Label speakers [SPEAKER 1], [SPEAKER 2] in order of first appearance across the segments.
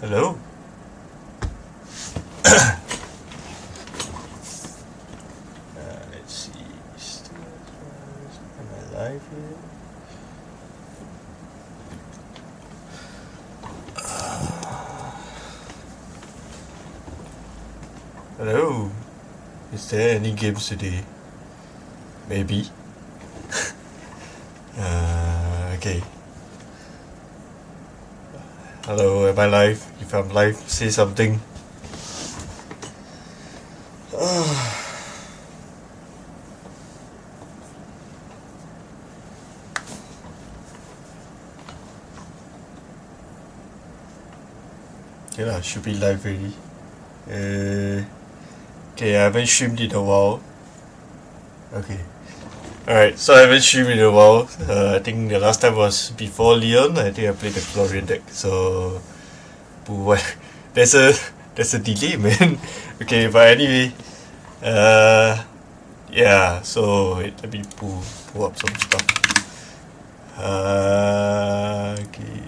[SPEAKER 1] Hello. Let's see. Am I live here? Hello. Is there any games today? Maybe. Okay. Hello, am I live? If I'm live, say something. Okay lah, should be live already. Okay, I haven't streamed in a while. Okay. Alright, so I haven't streamed in a while. I think the last time was before Lyon. I think I played the Florian deck. So, there's a delay, man. Okay, but anyway, yeah. So wait, let me pull up some stuff. Okay.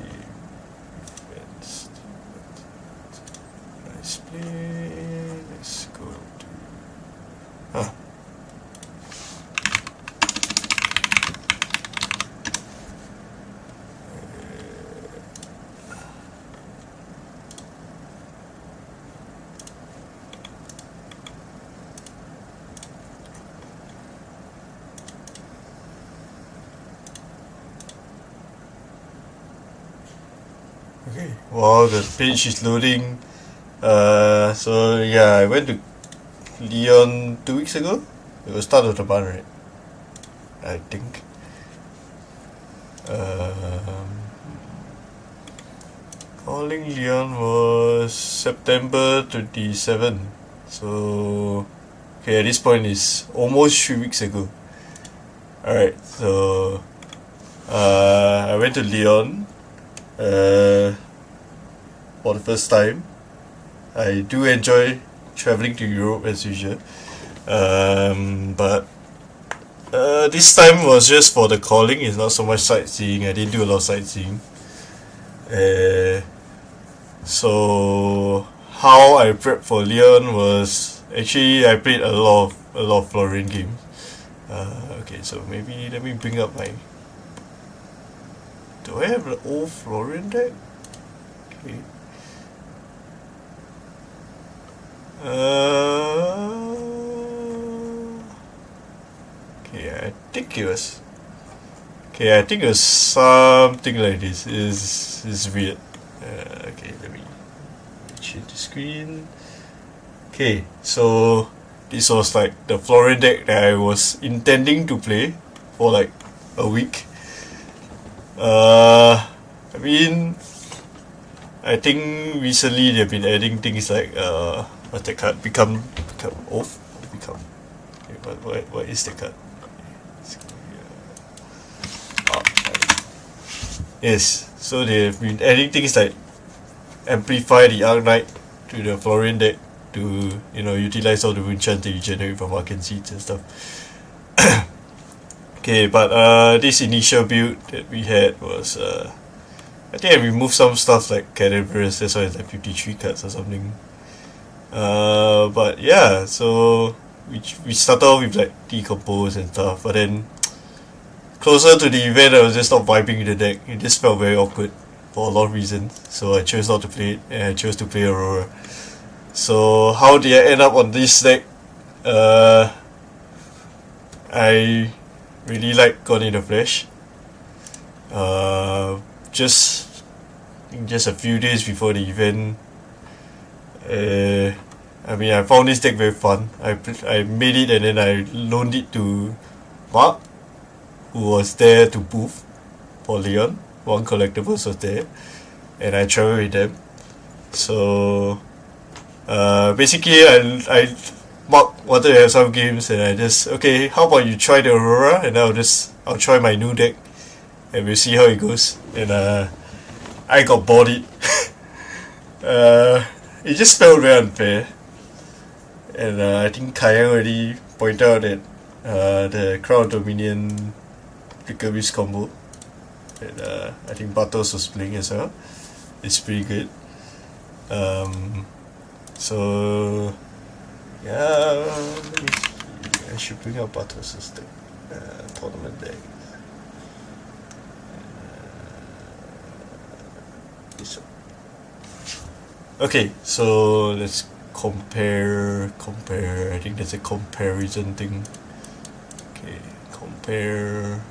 [SPEAKER 1] Let's play. Let's go to. Okay, while the page is loading, so yeah, I went to Lyon 2 weeks ago. It was start of the month, right? I think. Calling Lyon was September 27. So, okay, at this point it's almost 3 weeks ago. Alright, so I went to Lyon for the first time. I do enjoy traveling to Europe as usual, but this time was just for the calling. It's not so much sightseeing. I didn't do a lot of sightseeing. So how I prepped for Lyon was actually I played a lot of Florian games. Okay, so maybe let me bring up my. Do I have an old Florian deck? Okay. Okay, I think it was. Okay, I think it was something like this. Is weird. Okay, let me change the screen. Okay, so this was like the Florian deck that I was intending to play for like a week. I mean, I think recently they've been adding things like what's the card? Become oath. Become. Okay, what is the card? Yes. So they've been adding things like amplify the Arc Knight to the Florian deck to utilize all the rune chants that you generate from Arcane Seeds and stuff. Okay, but this initial build that we had was I think I removed some stuff like Cadaverous, that's why it's like 53 cards or something. But yeah, so we started off with like Decompose and stuff, but then closer to the event I was just not vibing with the deck. It just felt very awkward for a lot of reasons, so I chose not to play it and I chose to play Aurora. So how did I end up on this deck? I really like Gone in the Flesh. Just a few days before the event, I mean I found this deck very fun. I made it and then I loaned it to Mark, who was there to booth for Lyon. One Collectibles was there, and I traveled with them. So basically I Mark wanted to have some games, and I just, okay, how about you try the Aurora, and I'll try my new deck, and we'll see how it goes. And I got bought it. It just felt very unfair, and I think Kayang already pointed out that the Crown Dominion Flickerbeast combo that I think Batos was playing as well. It's pretty good. So yeah, I should bring up Bartos' deck, tournament deck. This one. Okay, so let's compare. I think there's a comparison thing. Okay, compare.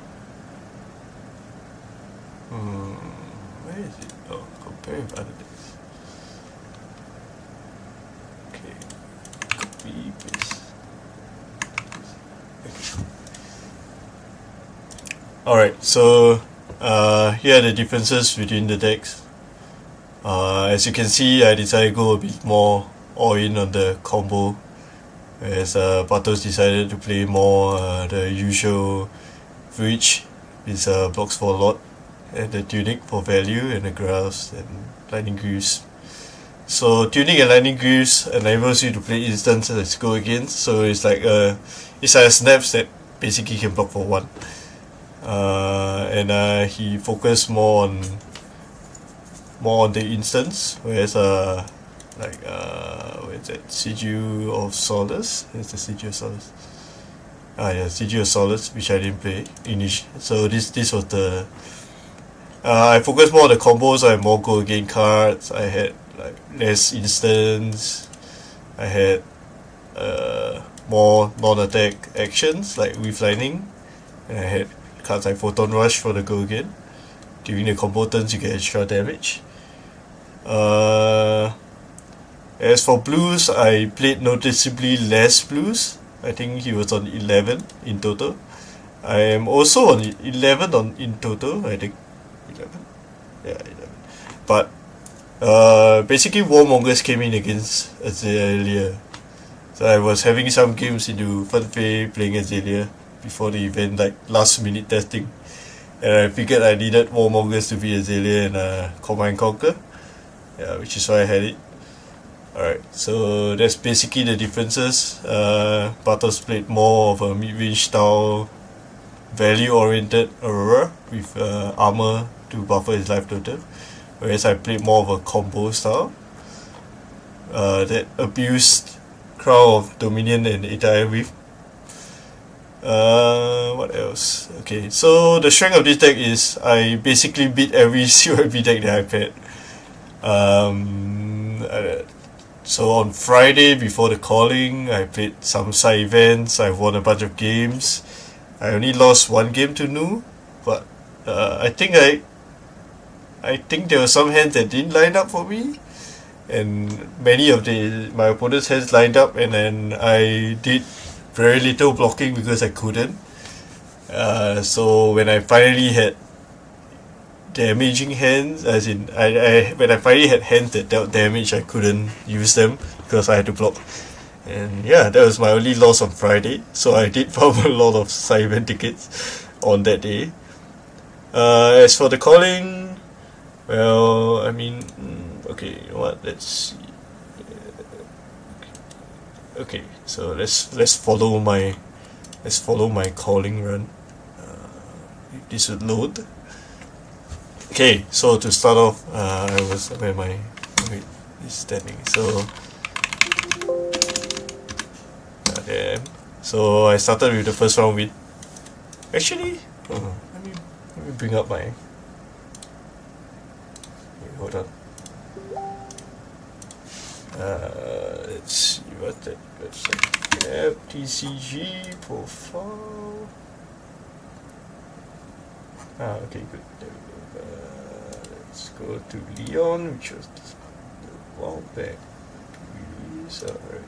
[SPEAKER 1] Where is it? Oh, compare with other decks. Okay, copy, paste. Okay. Alright, so here are the differences between the decks. As you can see, I decided to go a bit more all in on the combo, whereas Bartos decided to play more the usual Breach, is blocks for a lot, and the Tunic for value, and the Grass and Lightning Greaves. So Tunic and Lightning Greaves enables you to play instants as go against, so it's like snaps that basically can block for one. And he focused more on the instance, whereas where is that? Sigil of Solace? It's the Sigil of Solace. Yeah, Sigil of Solace, which I didn't play so this was the I focused more on the combos. I had more go again cards, I had like less instance, I had more non-attack actions like with lightning, and I had cards like Photon Rush for the go again. During the combo turns you get extra damage. As for blues, I played noticeably less blues. I think he was on 11 in total. I am also on 11 in total, I think. 11? Yeah, 11. But basically Warmongers came in against Azalea. So I was having some games into Funfei playing Azalea before the event, like last minute testing. And I figured I needed Warmongers to be Azalea and Command Conquer. Yeah, which is why I had it. Alright, so that's basically the differences. Bartos played more of a mid-range style, value-oriented Aurora with armor to buffer his life total, whereas I played more of a combo style that abused Crown of Dominion and Itaian Reef. What else? Okay, so the strength of this deck is I basically beat every COMB deck that I've had. So on Friday before the calling, I played some side events. I won a bunch of games. I only lost one game to Nu, but I think there were some hands that didn't line up for me, and many of my opponent's hands lined up, and then I did very little blocking because I couldn't. So when I finally had damaging hands, as in when I finally had hands that dealt damage, I couldn't use them because I had to block. And yeah, that was my only loss on Friday. So I did farm a lot of side event tickets on that day. As for the calling, well, I mean, okay, you know what? Let's see. Okay, so let's follow my calling run. This would load. Okay, so to start off, I was where my is standing. So there. So I started with the first round with. Actually, let me bring up my. Wait, hold on. Let's see what that website. TCG profile. Okay, good. There we go. Let's go to Lyon, which was a while back. Alright.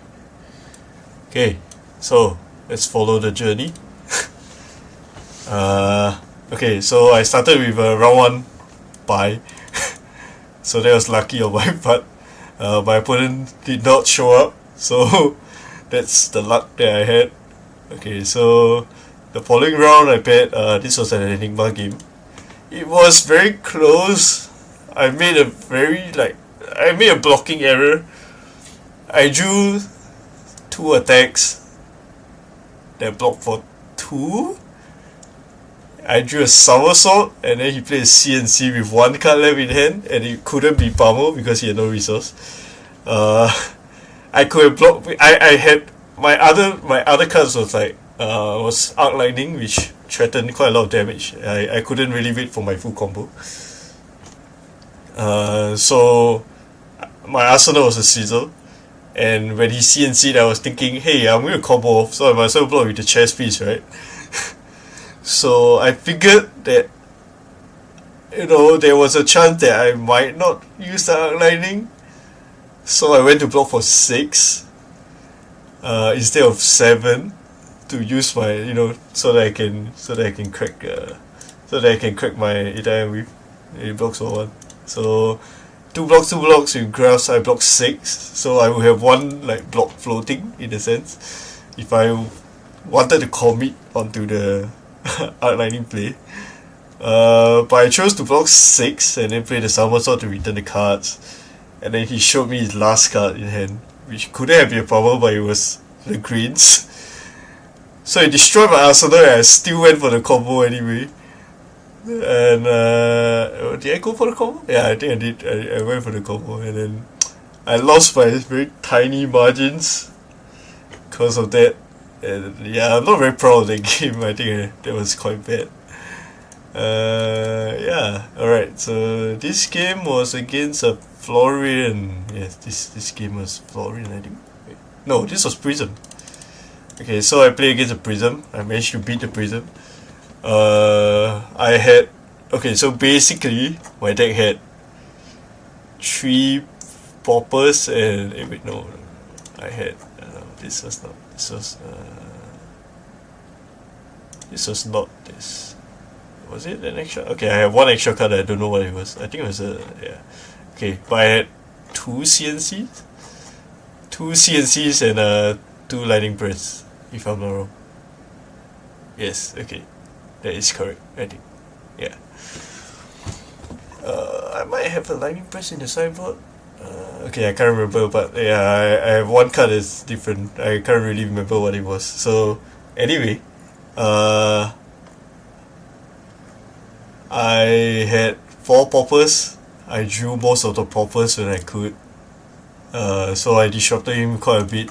[SPEAKER 1] Okay, so let's follow the journey. Okay, so I started with round 1 bye. So that was lucky on my part. My opponent did not show up, so that's the luck that I had. Okay, so the following round I bet this was an Enigma game. It was very close. I made a blocking error. I drew 2 attacks that blocked for 2. I drew a somersault, and then he played a CNC with one card left in hand, and it couldn't be pummeled because he had no resource. I could have blocked. I had my other cards was like was Arc Lightning, which threatened quite a lot of damage. I couldn't really wait for my full combo. So my arsenal was a Sizzle, and when he CNC'd, I was thinking, hey, I'm gonna combo off, so I might as well block with the chess piece, right? So I figured that, there was a chance that I might not use the Arc Lightning, so I went to block for 6 instead of 7 to use my, so that I can crack my Italian Weave. It blocks for 1. So 2 blocks with graphs. I block 6, so I will have 1 like block floating in a sense if I wanted to commit onto the Arc Lightning play. But I chose to block 6 and then play the somersault to return the cards, and then he showed me his last card in hand, which couldn't have been a problem, but it was the greens. So it destroyed my arsenal, and I still went for the combo anyway. And did I go for the combo? Yeah, I think I did. I went for the combo, and then I lost by very tiny margins because of that. And yeah, I'm not very proud of that game. I think that was quite bad. Yeah, alright. So this game was against a Florian. Yes, this game was Florian, I think. Wait. No, this was Prism. Okay, so I played against a Prism. I managed to beat the Prism. I had... Okay, so basically, my deck had 3 poppers and... wait, no. I had... this was not... This was not this. Was it an extra? Okay, I have 1 extra card. I don't know what it was. I think it was a... yeah. Okay, but I had 2 CNCs? 2 CNCs and 2 Lightning Press, if I'm not wrong. Yes, okay. That is correct, I think. Yeah. I might have a Lightning Press in the sideboard. Okay, I can't remember, but yeah, I have 1 card that's different. I can't really remember what it was. So, anyway, I had 4 poppers. I drew most of the poppers when I could. So I disrupted him quite a bit.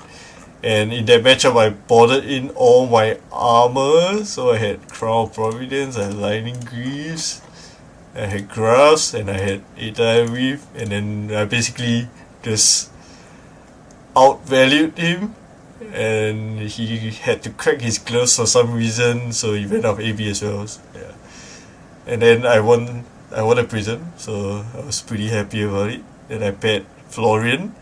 [SPEAKER 1] And in that matchup, I boarded in all my armor. So I had Crown of Providence, I had Lightning Greaves, I had Graphs, and I had Italian Weave. And then I basically just outvalued him. And he had to crack his gloves for some reason, so he went off AB as well. So, yeah. And then I won a Prism, so I was pretty happy about it. Then I paired Florian,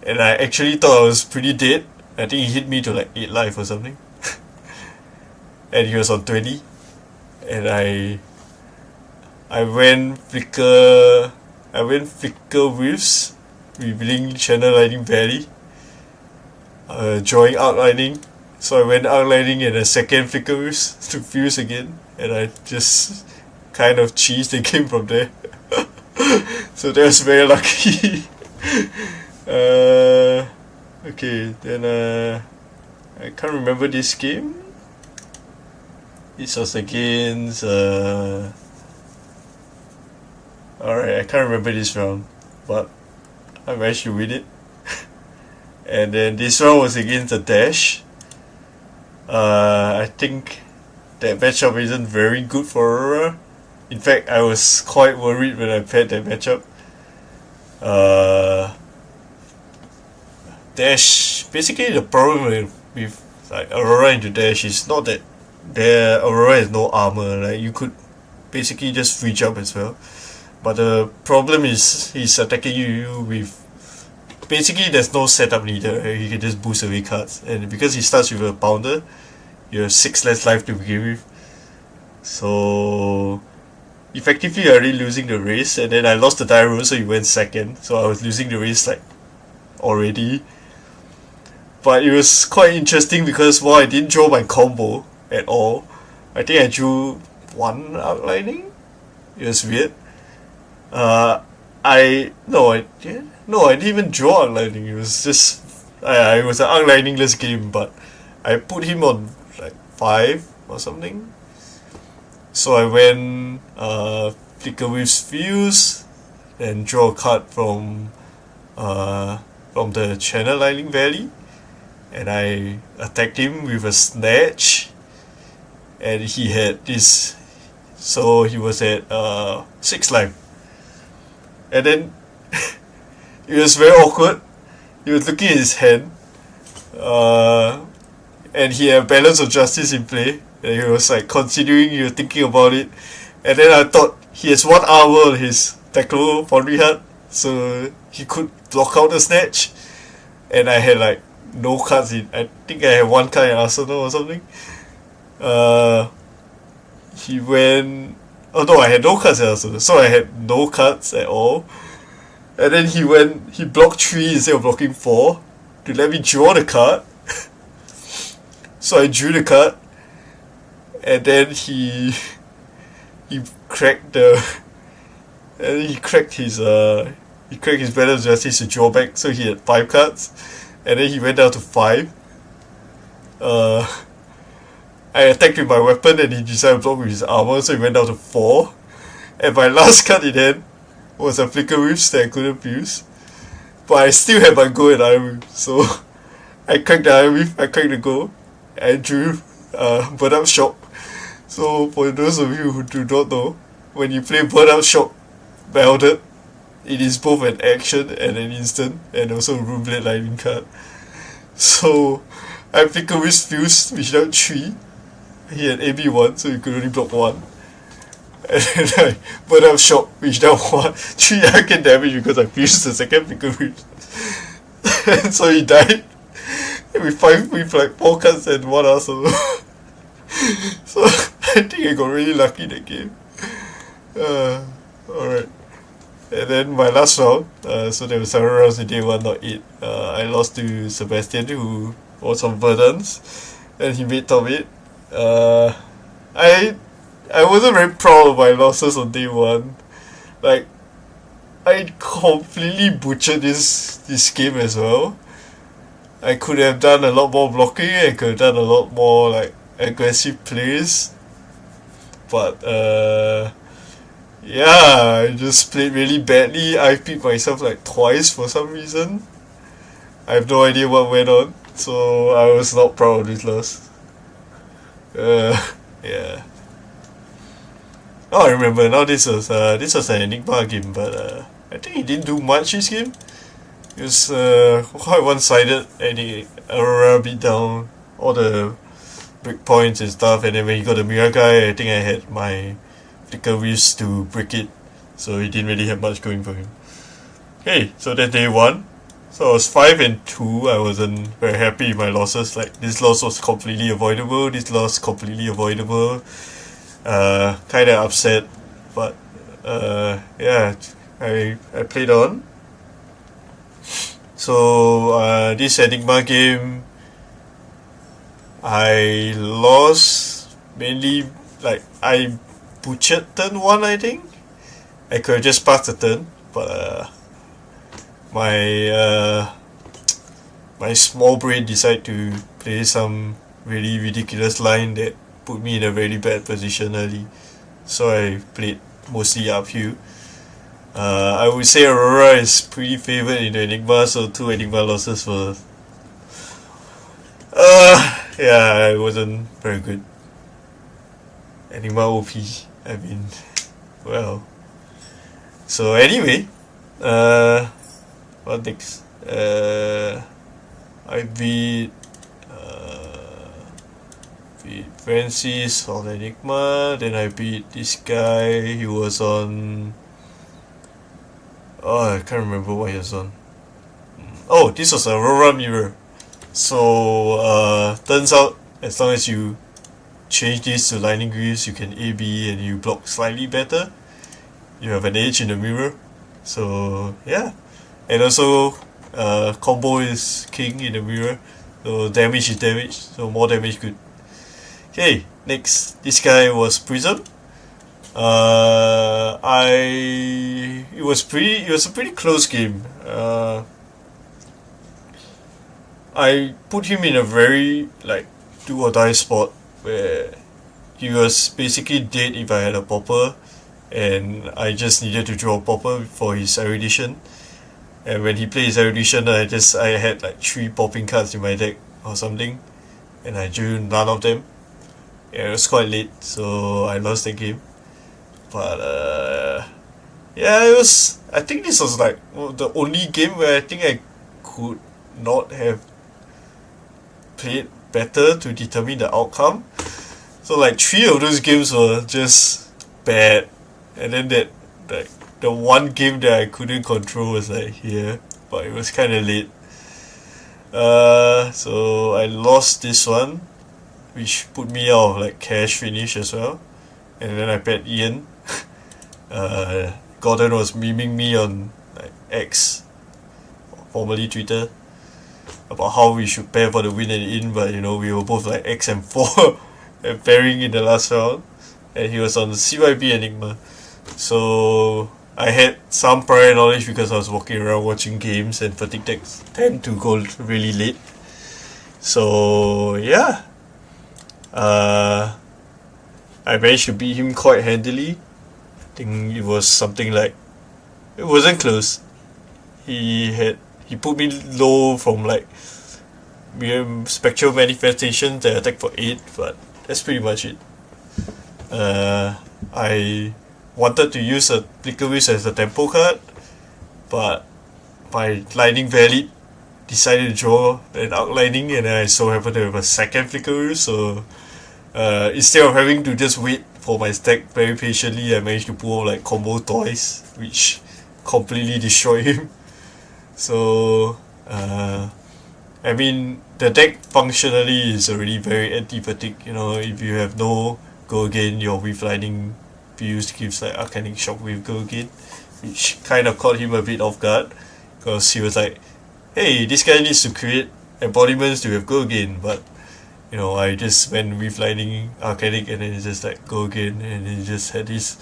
[SPEAKER 1] and I actually thought I was pretty dead. I think he hit me to like 8 life or something. And he was on 20. And I went Flicker Whiffs, revealing Channel Lightning Valley, drawing Arc Lightning. So I went Arc Lightning and a second Flicker Whiffs to fuse again, and I just kind of cheesed the game from there. So that was very lucky. Okay, then I can't remember this game. This was against alright, I can't remember this round, but I managed to win it. And then this round was against the Dash. I think that matchup isn't very good for Aurora. In fact, I was quite worried when I paired that matchup. Dash, basically the problem with like Aurora into Dash is not that their Aurora has no armor. Like you could basically just free jump as well. But the problem is he's attacking you with basically there's no setup needed. Right? He can just boost away cards, and because he starts with a Pounder, you have 6 less life to begin with. So effectively you're already losing the race, and then I lost the die roll, so he went second. So I was losing the race like already. But it was quite interesting because while I didn't draw my combo at all, I think I drew 1 Arc Lightning. It was weird. I didn't even draw Arc Lightning. It was just it was an Arc Lightning-less game, but I put him on like 5 or something. So I went flicker with views and draw a card from the channel lining valley, and I attacked him with a snatch, and he had this, so he was at 6 life, and then it was very awkward. He was looking at his hand, and he had balance of justice in play, and he was like considering, he was thinking about it, and then I thought he has one armor on his tackle foundry hut, so he could block out the snatch, and I had like no cards in. I think I had one card in arsenal or something. He went. Oh no, I had no cards in arsenal, so I had no cards at all. And then he blocked 3 instead of blocking 4 to let me draw the card. So I drew the card, and then he cracked the, and he cracked his balance justice to draw back, so he had 5 cards, and then he went down to 5. I attacked with my weapon, and he decided to block with his armor, so he went down to 4. And my last card in hand was a flicker whiff that I couldn't use, but I still had my goal and iron whiff, so I cracked the iron whiff, I cracked the goal, I drew burn up shock. So for those of you who do not know, when you play burn up shock melded, it is both an action and an instant, and also a Rune Blade Lightning card. So I flicker whiff fuse without 3. He had AB1, so he could only block 1. And then I burn up shock, which now 3 arcane damage because I fused the second flicker whiff. And so he died with like 4 cards and 1 arsenal. So I think I got really lucky that game. Alright. And then my last round, so there were 7 rounds in day 1, not 8. I lost to Sebastian, who was on Verdance, and he made top 8. I wasn't very proud of my losses on day 1. Like, I completely butchered this game as well. I could have done a lot more blocking, I could have done a lot more like aggressive plays, but yeah, I just played really badly. I beat myself like twice for some reason. I have no idea what went on, so I was not proud of this loss. Yeah. Oh, I remember now. This was an Enigma game, but I think he didn't do much this game. It was quite one-sided, and he Aurora beat down all the breakpoints and stuff, and then when he got the Mira guy, I think I had my flicker whiffs to break it, so he didn't really have much going for him. Okay, so that's day 1. So I was 5-2. I wasn't very happy with my losses. Like, this loss was completely avoidable, this loss completely avoidable. Kinda upset, but yeah, I played on. So this Enigma game, I lost mainly, like, I butchered turn 1, I think. I could have just passed the turn, but my small brain decided to play some really ridiculous line that put me in a very bad position early. So I played mostly uphill. I would say Aurora is pretty favored in the Enigma, so 2 Enigma losses were yeah, it wasn't very good. Enigma OP, I mean, well. So anyway, what next? I beat Francis on Enigma, then I beat this guy. He was on, oh, I can't remember what he was on. Oh, this was Aurora Mirror. So turns out as long as you change this to Lightning Greaves, you can AB and you block slightly better. You have an edge in the mirror. So yeah, and also combo is king in the mirror, so damage is damage, so more damage good. Okay, next, this guy was Prism. It was a pretty close game. I put him in a very like do or die spot where he was basically dead if I had a popper, and I just needed to draw a popper for his erudition. And when he played his erudition, I had like 3 popping cards in my deck or something, and I drew none of them. Yeah, it was quite late, so I lost the game. But yeah, it was. I think this was like the only game where I think I could not have played better to determine the outcome. So like 3 of those games were just bad, and then like the one game that I couldn't control was like here, but it was kind of late. So I lost this one, which put me out of like cash finish as well, and then I bet Ian. Gordon was memeing me on like X, formerly Twitter, about how we should pair for the win and in, but you know we were both like X and 4 and pairing in the last round, and he was on the CYB Enigma. So I had some prior knowledge because I was walking around watching games, and fatigue decks tend to go really late. So yeah, I managed to beat him quite handily. I think it was something like, it wasn't close. He put me low from like spectral manifestations that attack for 8, but that's pretty much it. I wanted to use a Flicker Wisp as a tempo card, but my Lightning Valid decided to draw an outlining, and I so happened to have a second Flicker Wisp, so instead of having to just wait for my stack very patiently, I managed to pull like combo toys, which completely destroyed him. So I mean, the deck functionally is already very anti-fatigue. You know, if you have no go again, your with lightning views gives like Arcanic Shock with go again, which kind of caught him a bit off guard, because he was like, hey, this guy needs to create embodiments to have go again, but you know, I just went with lightning Arcanic, and then it's just like go again, and he just had this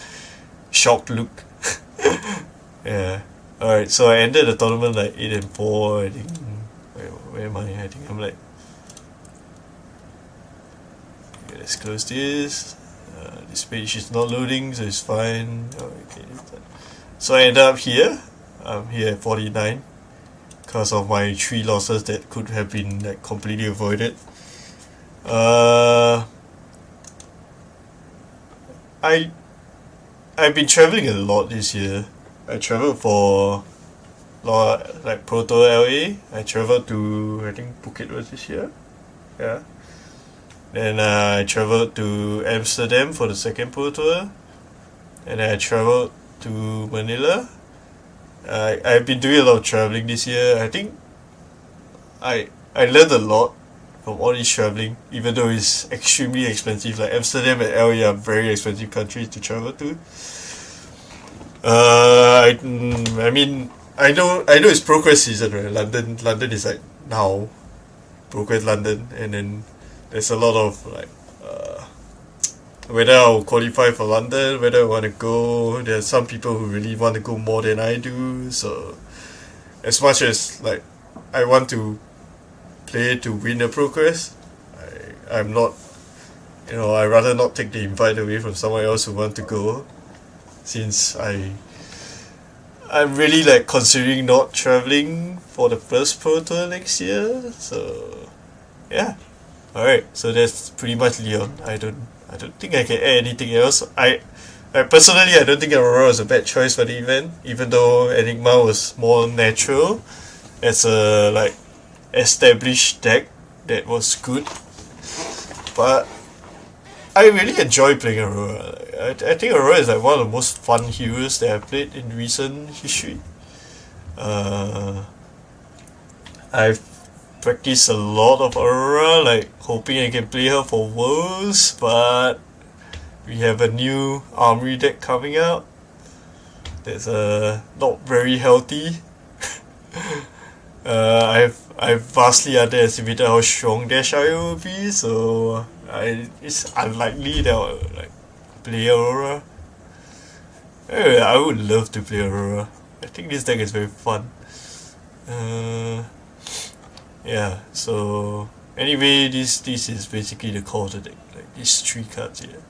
[SPEAKER 1] shocked look. Yeah. Alright, so I ended the tournament like 8 and 4. I think. Where am I? I think I'm like. Okay, let's close this. This page is not loading, so it's fine. Okay. So I ended up here. I'm here at 49 because of my 3 losses that could have been like completely avoided. I've been traveling a lot this year. I traveled for like Proto LA. I traveled to, I think Phuket was this year. Yeah. Then I traveled to Amsterdam for the second Pro Tour. And then I traveled to Manila. I've been doing a lot of traveling this year. I think I learned a lot from all this traveling, even though it's extremely expensive. Like Amsterdam and LA are very expensive countries to travel to. I mean, I know it's ProQuest season, right? London is like now ProQuest London, and then there's a lot of like whether I'll qualify for London, whether I want to go. There are some people who really want to go more than I do. So as much as like I want to play to win the ProQuest, I'm not, you know, I rather not take the invite away from someone else who want to go, since I'm really like considering not traveling for the first Pro Tour next year. So yeah, alright, so that's pretty much Lyon. I don't think I can add anything else. I personally, I don't think Aurora was a bad choice for the event, even though Enigma was more natural as a like established deck that was good. But I really enjoy playing Aurora. I think Aurora is like one of the most fun heroes that I've played in recent history. I've practiced a lot of Aurora, like hoping I can play her for Worlds, but we have a new Armory deck coming out that's not very healthy. I've vastly underestimated how strong their Shire will be, so it's unlikely that I'll like play Aurora. Anyway, I would love to play Aurora. I think this deck is very fun. Yeah, so Anyway, this is basically the core of the deck. Like these 3 cards here.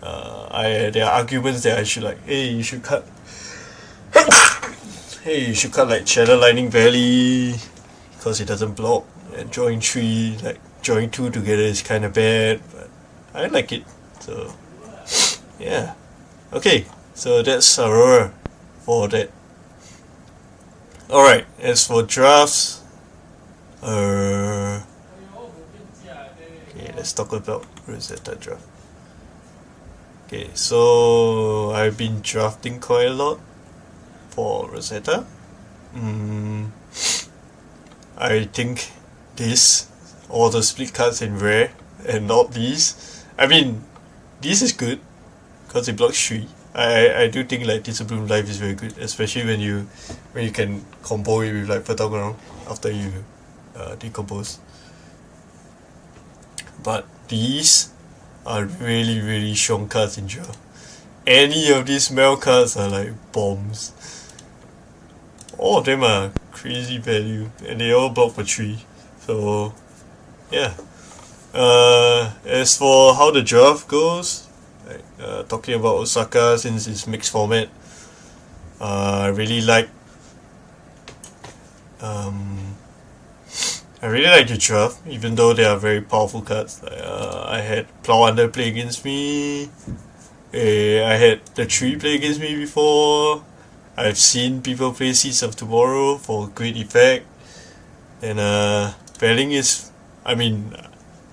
[SPEAKER 1] There are arguments that I should like, hey, you should cut. Hey, you should cut like Shadow Lightning Valley because it doesn't block, and drawing 3, like drawing 2 together is kind of bad, but I like it. So yeah, okay. So that's Aurora for that. Alright, as for drafts, okay, let's talk about Rosetta draft. Okay, so I've been drafting quite a lot for Rosetta. I think all the split cards in rare, and not these. I mean, this is good because it blocks 3. I do think like Discipline Life is very good, especially when you can combo it with like Fertile Ground after you decompose. But these are really, really strong cards in draft. Any of these Mel cards are like bombs. All of them are crazy value, and they all block for 3. So yeah. As for how the draft goes, like, talking about Osaka, since it's mixed format, I really like the draft, even though they are very powerful cards. I had Plow Under play against me. I had the Tree play against me before. I've seen people play Seeds of Tomorrow for great effect. And Belling is, I mean,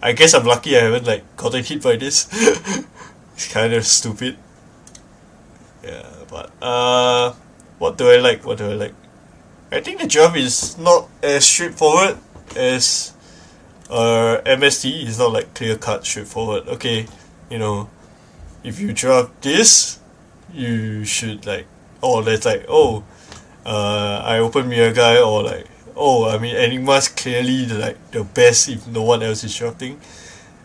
[SPEAKER 1] I guess I'm lucky I haven't like gotten hit by this. It's kind of stupid. Yeah, but what do I like? I think the draft is not as straightforward as MST. It's not like clear cut straightforward. Okay, if you draft this, you should like, that's like, I open Mirror Guy, or like, I mean, Enigma's clearly the best if no one else is drafting.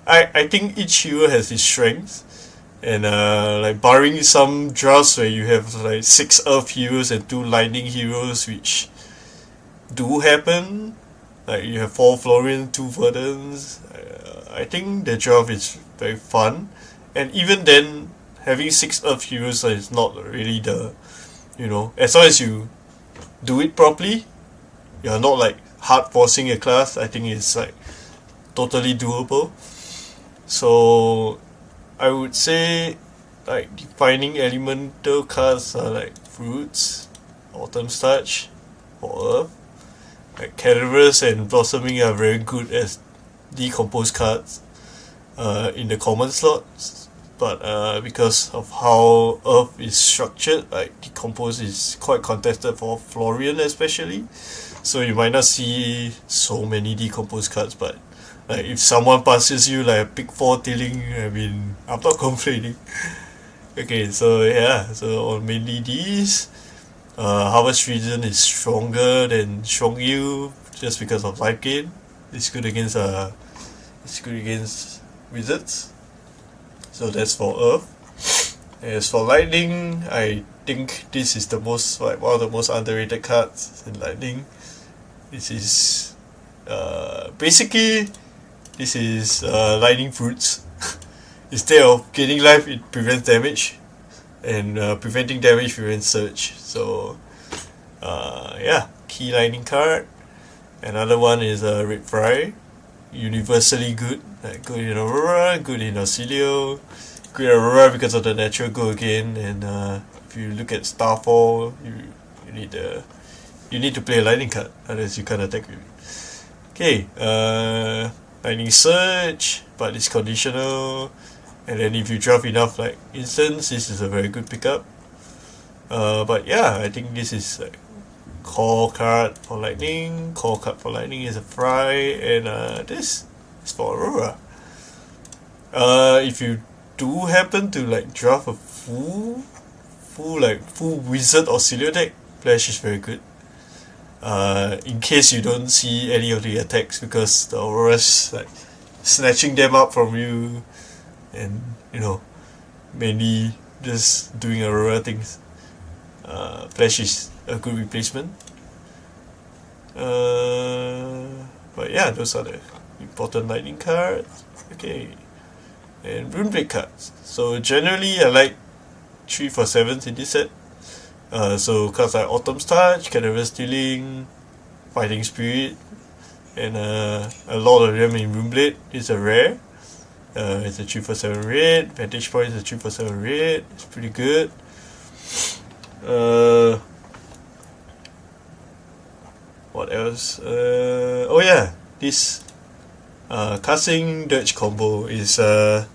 [SPEAKER 1] I think each hero has its strengths, and like barring some drafts where you have like 6 Earth heroes and 2 Lightning heroes, which do happen, like you have 4 Florian, 2 Verdants, I think the draft is very fun. And even then, having 6 Earth heroes is not really as long as you do it properly, you're not like hard forcing a class, I think it's like totally doable. So I would say like defining elemental cards are like Fruits, Autumn Starch for Earth. Like Cadaverous and Blossoming are very good as decompose cards in the common slots, but because of how Earth is structured, like Decompose is quite contested for Florian especially, so you might not see so many Decompose cards. But like if someone passes you like a pick 4 Tilling, I mean, I'm not complaining. Okay, so yeah, so on mainly these, Harvest Region is stronger than Shongyu just because of life gain. It's good against Wizards. So that's for Earth. As for Lightning, I think this is one of the most underrated cards in Lightning. This is basically Lightning Fruits. Instead of gaining life, it prevents damage, and preventing damage prevents Surge. So yeah, key Lightning card. Another one is Red Fry. Universally good, like good in Aurora, good in Auxilio, good in Aurora because of the natural go again. And if you look at Starfall, you need to play a Lightning card, otherwise you can't attack with it. Okay, Lightning Surge, but it's conditional, and then if you draft enough like instants, this is a very good pickup. But yeah, I think this is like core card for Lightning. Core card for Lightning is a Fry, and this is for Aurora. If you do happen to like draft a full Wizard or Auxilio deck, Flash is very good. In case you don't see any of the attacks, because the Aurora's like snatching them up from you, and mainly just doing Aurora things. Flash is a good replacement. But yeah, those are the important lightning cards. Okay. And rune break cards. So generally I like 3 for 7s in this set. So cards like Autumn's Touch, Cadaverous Stealing, Fighting Spirit, and a lot of them in Runeblade is a rare. It's a 3 for 7 red. Vantage Point is a 3 for 7 red. It's pretty good. What else? Oh yeah, this casting Dirge combo is I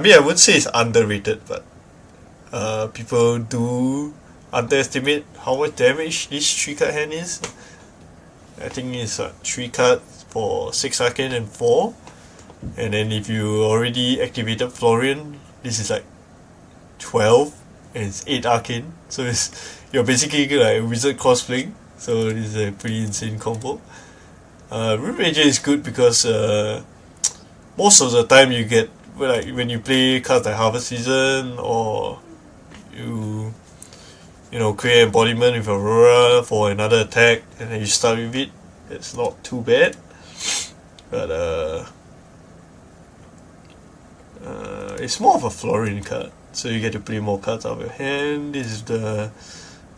[SPEAKER 1] mean I would say it's underrated, but people do underestimate how much damage this 3 card hand is. I think it's 3 cards for 6 arcane and 4. And then if you already activated Florian, this is like 12 and it's 8 arcane. So you're basically like wizard cosplaying. So this is a pretty insane combo. Rune Ranger is good because most of the time you get, like when you play cards like Harvest Season, or you create embodiment with Aurora for another attack and then you start with it, it's not too bad. But it's more of a Florian card, so you get to play more cards out of your hand. This is the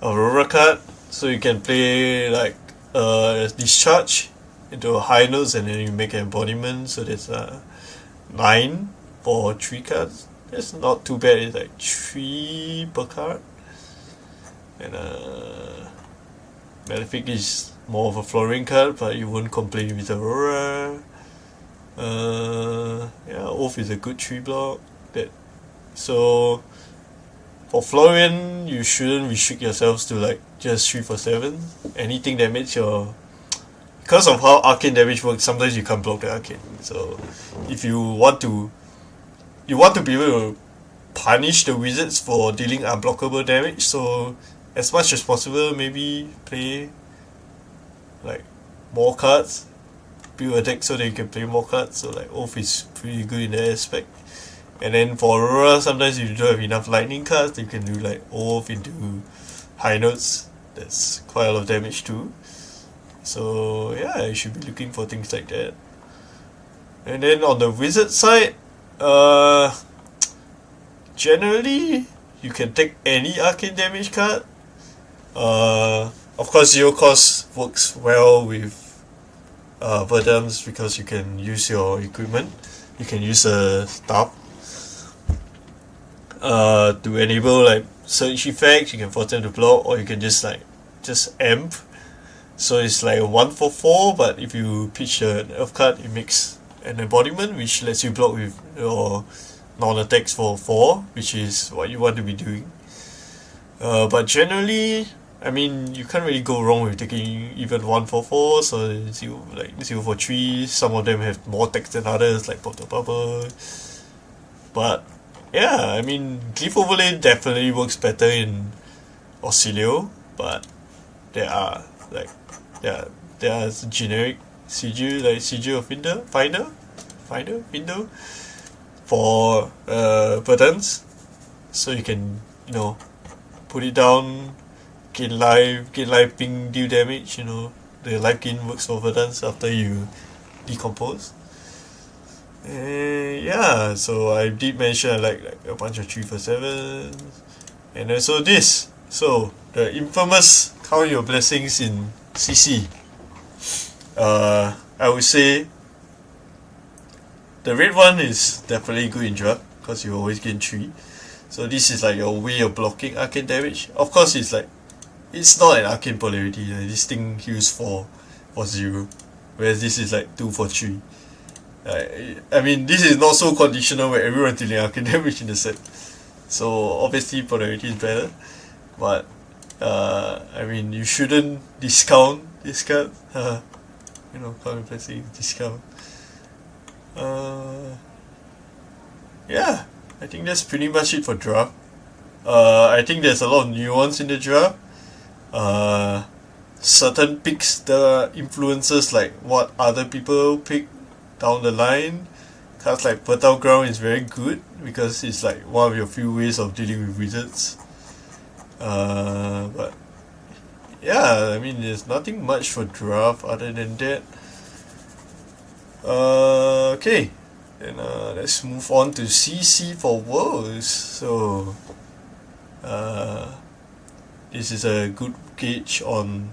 [SPEAKER 1] Aurora card, so you can play like Discharge into a high notes and then you make an embodiment, so there's 9 for 3 cards. That's not too bad, it's like 3 per card. And Malefic is more of a Florian card, but you won't complain with Aurora. Yeah, Oath is a good 3 block. So for Florian, you shouldn't restrict yourselves to like just 3 for 7. Anything that makes your, because of how arcane damage works, sometimes you can't block the arcane. So if you want to be able to punish the wizards for dealing unblockable damage, so as much as possible maybe play like more cards, build a deck so that you can play more cards. So like Oath is pretty good in that aspect. And then for Aurora, sometimes you don't have enough lightning cards, you can do like Oath into high notes. That's quite a lot of damage too. So yeah, you should be looking for things like that. And then on the wizard side, generally you can take any arcane damage card. Of course, Zero Cost works well with Verdams because you can use your equipment. You can use a staff to enable like search effects. You can force them to block, or you can just amp. So it's like a 1 for 4, but if you pitch an elf card, it makes an embodiment which lets you block with your non-attacks for 4, which is what you want to be doing. But generally, I mean, you can't really go wrong with taking even 1 for 4, so 0 for 3, some of them have more text than others, like Pop the Bubble. But yeah, I mean, Glyph Overlay definitely works better in Auxilio, but there are generic Sigil, like Sigil of Finder for buttons, so you can put it down, gain life ping, deal damage. The life gain works for buttons after you decompose. Yeah, so I did mention I like a bunch of 3 for 7s, and also this. So the infamous Count Your Blessings in CC. I would say the red one is definitely good in draft because you always gain 3. So this is like your way of blocking arcane damage. Of course, it's not an arcane polarity. This thing heals 4 for 0, whereas this is like 2 for 3. I mean, this is not so conditional where everyone's dealing arcane damage in the set. So obviously polarity is better, but I mean, you shouldn't discount this card. Count Your Blessings, discount. Yeah, I think that's pretty much it for draft. I think there's a lot of nuance in the draft. Certain picks the influences like what other people pick down the line. Cards like Fertile Ground is very good because it's like one of your few ways of dealing with wizards. But yeah, I mean, there's nothing much for draft other than that. Okay, then let's move on to CC for Worlds. So this is a good gauge on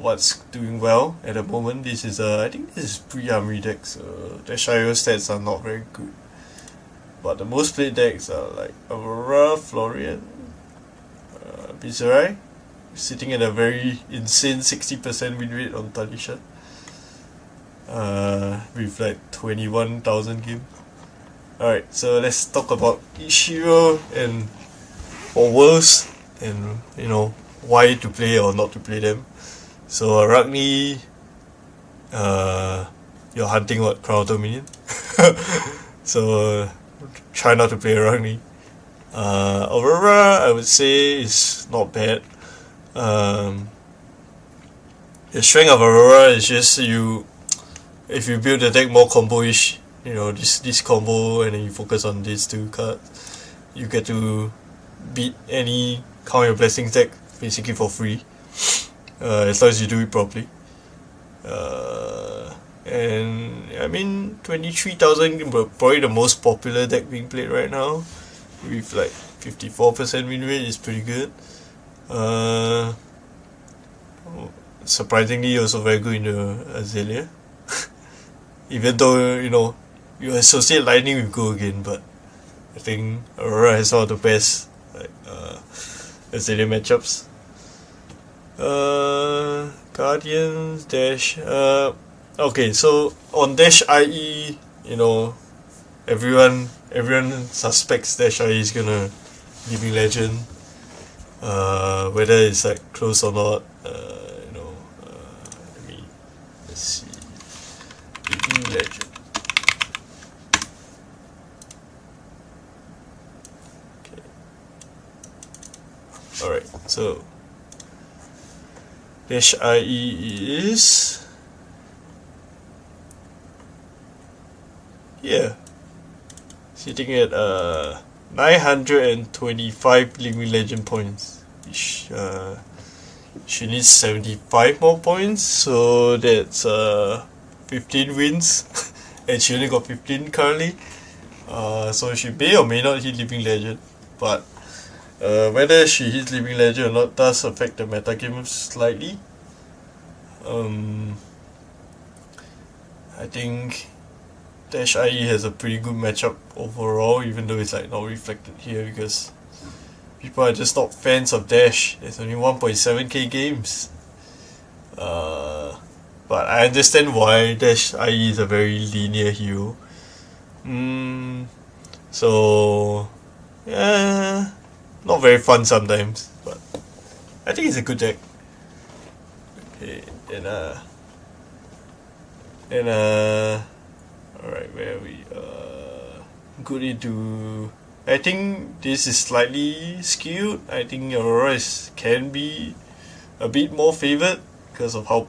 [SPEAKER 1] what's doing well at the moment. This is I think this is pre-armory decks. The Shio stats are not very good, but the most played decks are like Aurora, Florian, Viserai, sitting at a very insane 60% win rate on Talisha, with like 21,000 games. Alright, so let's talk about each hero and for Worlds, and why to play or not to play them. So Ragni, you're hunting what, Crown Dominion? So try not to play Ragni. Aurora, I would say, is not bad. The strength of Aurora is just if you build the deck more combo-ish, this combo, and then you focus on these two cards, you get to beat any Count Your Blessings deck basically for free, as long as you do it properly. And I mean, 23,000 probably the most popular deck being played right now, with like 54% win rate is pretty good. Surprisingly, also very good in the Azalea. Even though you associate Lightning with Go again, but I think Aurora has one of the best Azalea matchups. Guardians, Dash. Okay, so on Dash IE, everyone suspects Dash IE is gonna Living Legend. Whether it's like close or not, let's see. Living Legend. Okay. Alright, so Dash IE is sitting at 925 Living Legend points. She needs 75 more points, so that's 15 wins, and she only got 15 currently. So she may or may not hit Living Legend, but whether she hits Living Legend or not does affect the metagame slightly. I think Dash IE has a pretty good matchup overall, even though it's like not reflected here because people are just not fans of Dash. There's only 1.7k games. But I understand why. Dash IE is a very linear hero. So yeah, not very fun sometimes, but I think it's a good deck. Okay, alright, where are we? Good into. I think this is slightly skewed. I think Aurora can be a bit more favored because of how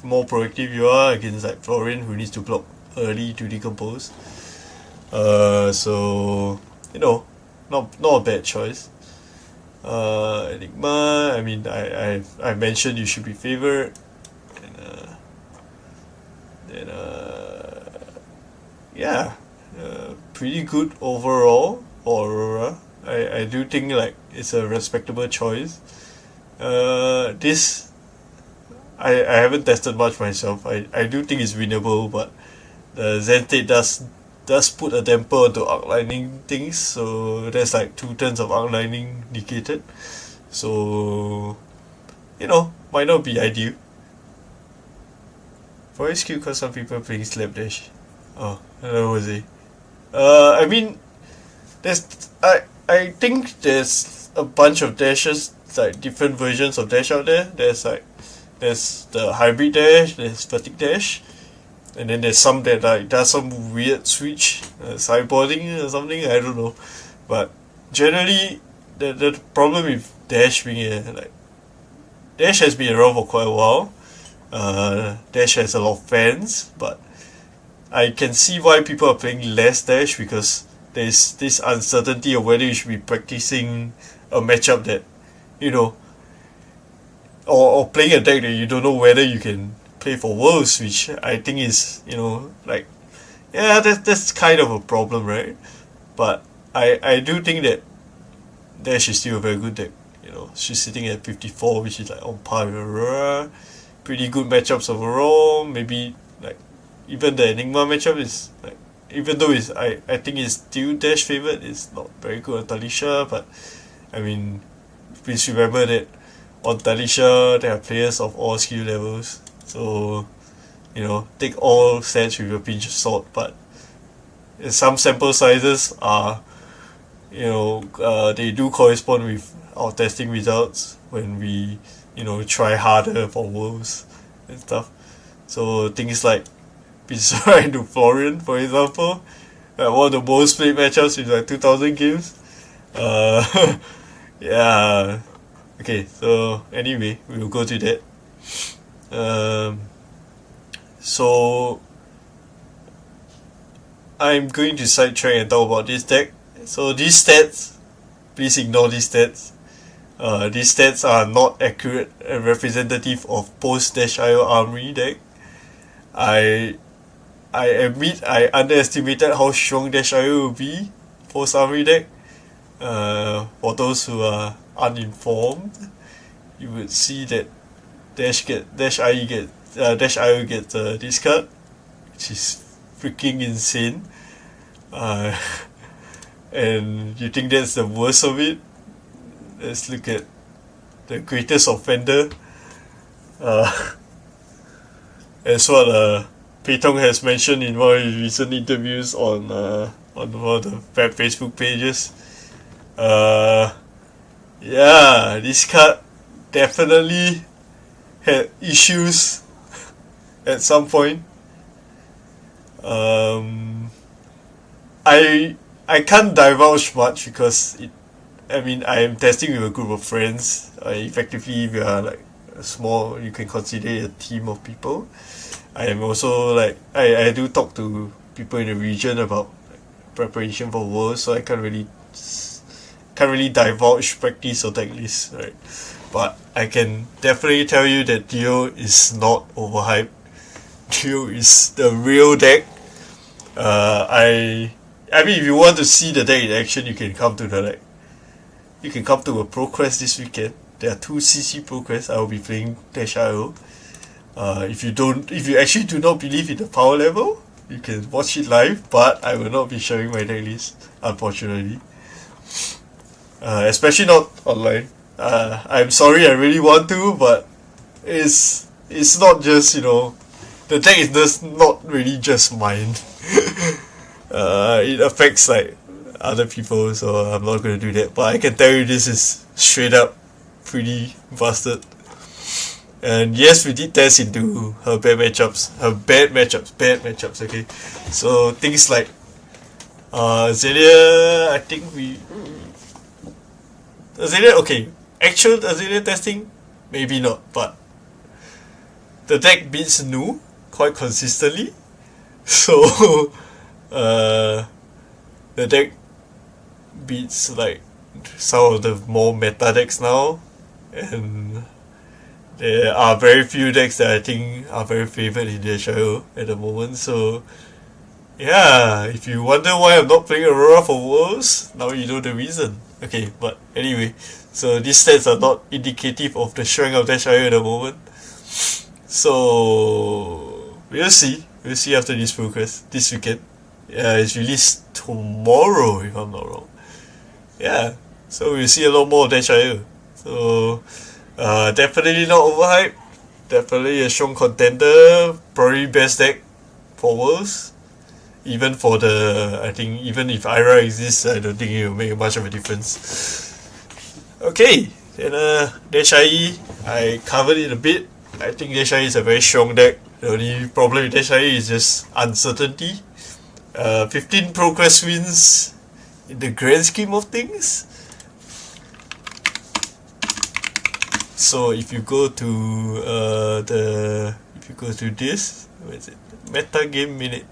[SPEAKER 1] more proactive you are against like Florian, who needs to block early to decompose. So not a bad choice. Enigma, I mean, I mentioned you should be favored, and pretty good overall for Aurora. I do think like it's a respectable choice. This I haven't tested much myself. I do think it's winnable, but the Zentate does put a damper onto outlining things, so there's like 2 turns of outlining negated. So might not be ideal. For HQ, because some people are playing Slapdash. Oh, that was it. I mean, I think there's a bunch of dashes, like different versions of dash out there. There's the hybrid dash, there's fatigue dash, and then there's some that like does some weird switch, sideboarding or something. I don't know, but generally the problem with dash being dash has been around for quite a while. Dash has a lot of fans, but I can see why people are playing less dash because there's this uncertainty of whether you should be practicing a matchup that or playing a deck that you don't know whether you can play for Worlds, which I think is, like, yeah, that's kind of a problem, right? But I do think that Dash is still a very good deck. She's sitting at 54, which is like on par with Aurora. Pretty good matchups overall. Maybe like even the Enigma matchup is like, even though I think it's still Dash favored, it's not very good on Talisha. But I mean, please remember that on Talisha there are players of all skill levels. So take all stats with a pinch of salt. But some sample sizes are they do correspond with our testing results when we try harder for Worlds and stuff. So things like Pinsara into Florian, for example, one of the most played matchups in like 2000 games. Yeah. Okay, so anyway, we will go to that. So I'm going to sidetrack and talk about this deck. So these stats, please ignore these stats. These stats are not accurate and representative of post-IO Armory deck. I admit I underestimated how strong IO will be post-Armory deck. For those who are uninformed, you would see that IO gets this card, which is freaking insane. And you think that's the worst of it? Let's look at the greatest offender. As what Pei Tong has mentioned in one of his recent interviews on one of the Facebook pages. Yeah, this card definitely had issues at some point. I can't divulge much because I am testing with a group of friends. Effectively, we are like a small, you can consider it a team of people. I am also like, I do talk to people in the region about preparation for Worlds, so I can't really divulge practice or deck list, right? But I can definitely tell you that Dio is not overhyped. Dio is the real deck. I mean, if you want to see the deck in action, you can come to a ProQuest this weekend. There are 2 CC ProQuests. I will be playing IO. If you actually do not believe in the power level, you can watch it live, but I will not be showing my deck list, unfortunately. Especially not online. I'm sorry, I really want to, but it's not just, the deck is just not really just mine. It affects like other people, so I'm not going to do that. But I can tell you this is straight up pretty busted. And yes, we did test into her bad matchups, okay? So things like Azalea, I think Azalea, okay, actual Azalea testing, maybe not, but the deck beats Nu quite consistently. So the deck beats like some of the more meta decks now, and there are very few decks that I think are very favored in the show at the moment. So yeah, if you wonder why I'm not playing Aurora for Worlds, now you know the reason. Okay, but anyway, so these stats are not indicative of the strength of IO at the moment. So we'll see after this progress this weekend. Yeah, it's released tomorrow if I'm not wrong. Yeah, so we'll see a lot more of IO. So definitely not overhyped. Definitely a strong contender. Probably best deck for Worlds. Even for I think even if Ira exists, I don't think it will make much of a difference. Okay, then Deshai, I covered it a bit. I think Deshai is a very strong deck. The only problem with Deshai is just uncertainty. 15 ProQuest wins in the grand scheme of things. So if you go to this, where is it? Meta game minute.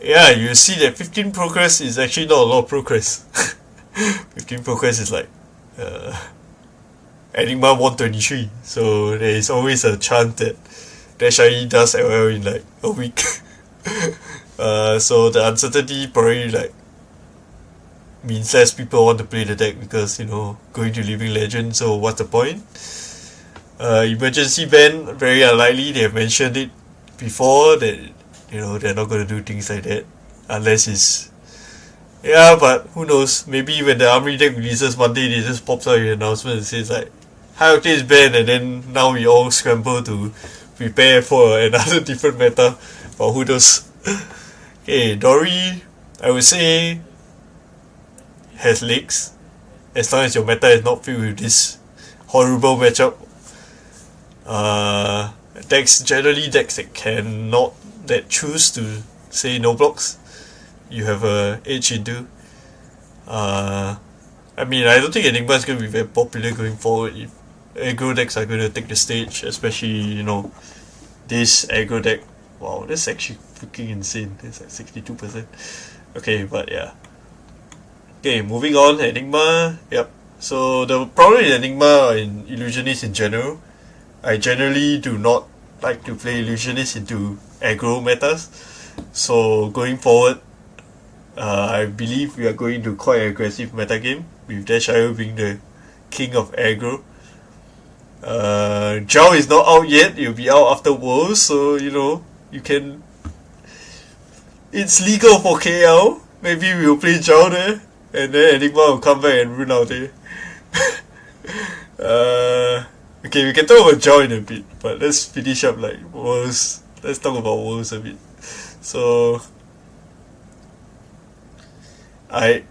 [SPEAKER 1] Yeah, you see that 15 ProQuest is actually not a lot of ProQuest. 15 ProQuest is like Enigma 123. So there is always a chance that Shiny does well in like a week. So the uncertainty probably like means less people want to play the deck because going to Living Legend. So what's the point? Emergency ban, very unlikely. They have mentioned it before that they're not going to do things like that unless it's but who knows? Maybe when the Armory deck releases Monday, they just pops out an announcement and says like High Octane is banned, and then now we all scramble to prepare for another different meta. But who knows? Okay, Dory, I would say has legs as long as your meta is not filled with this horrible matchup. Decks that choose to say no blocks, you have a edge into. I don't think Enigma is going to be very popular going forward if aggro decks are going to take the stage, especially this aggro deck. Wow, that's actually freaking insane. That's like 62%. Okay, but yeah. Okay, moving on. Enigma. Yep. So the problem in Enigma or in Illusionist in general, I generally do not like to play Illusionist into aggro metas. So going forward, I believe we are going to quite aggressive metagame with Dashayo being the king of aggro. Zhao is not out yet. It'll be out after Worlds, so you can. It's legal for KL. Maybe we'll play Zhao there, and then Enigma will come back and ruin our day. Okay, we can talk about Zhao in a bit, but let's finish up like Worlds. Let's talk about Worlds a bit. So, I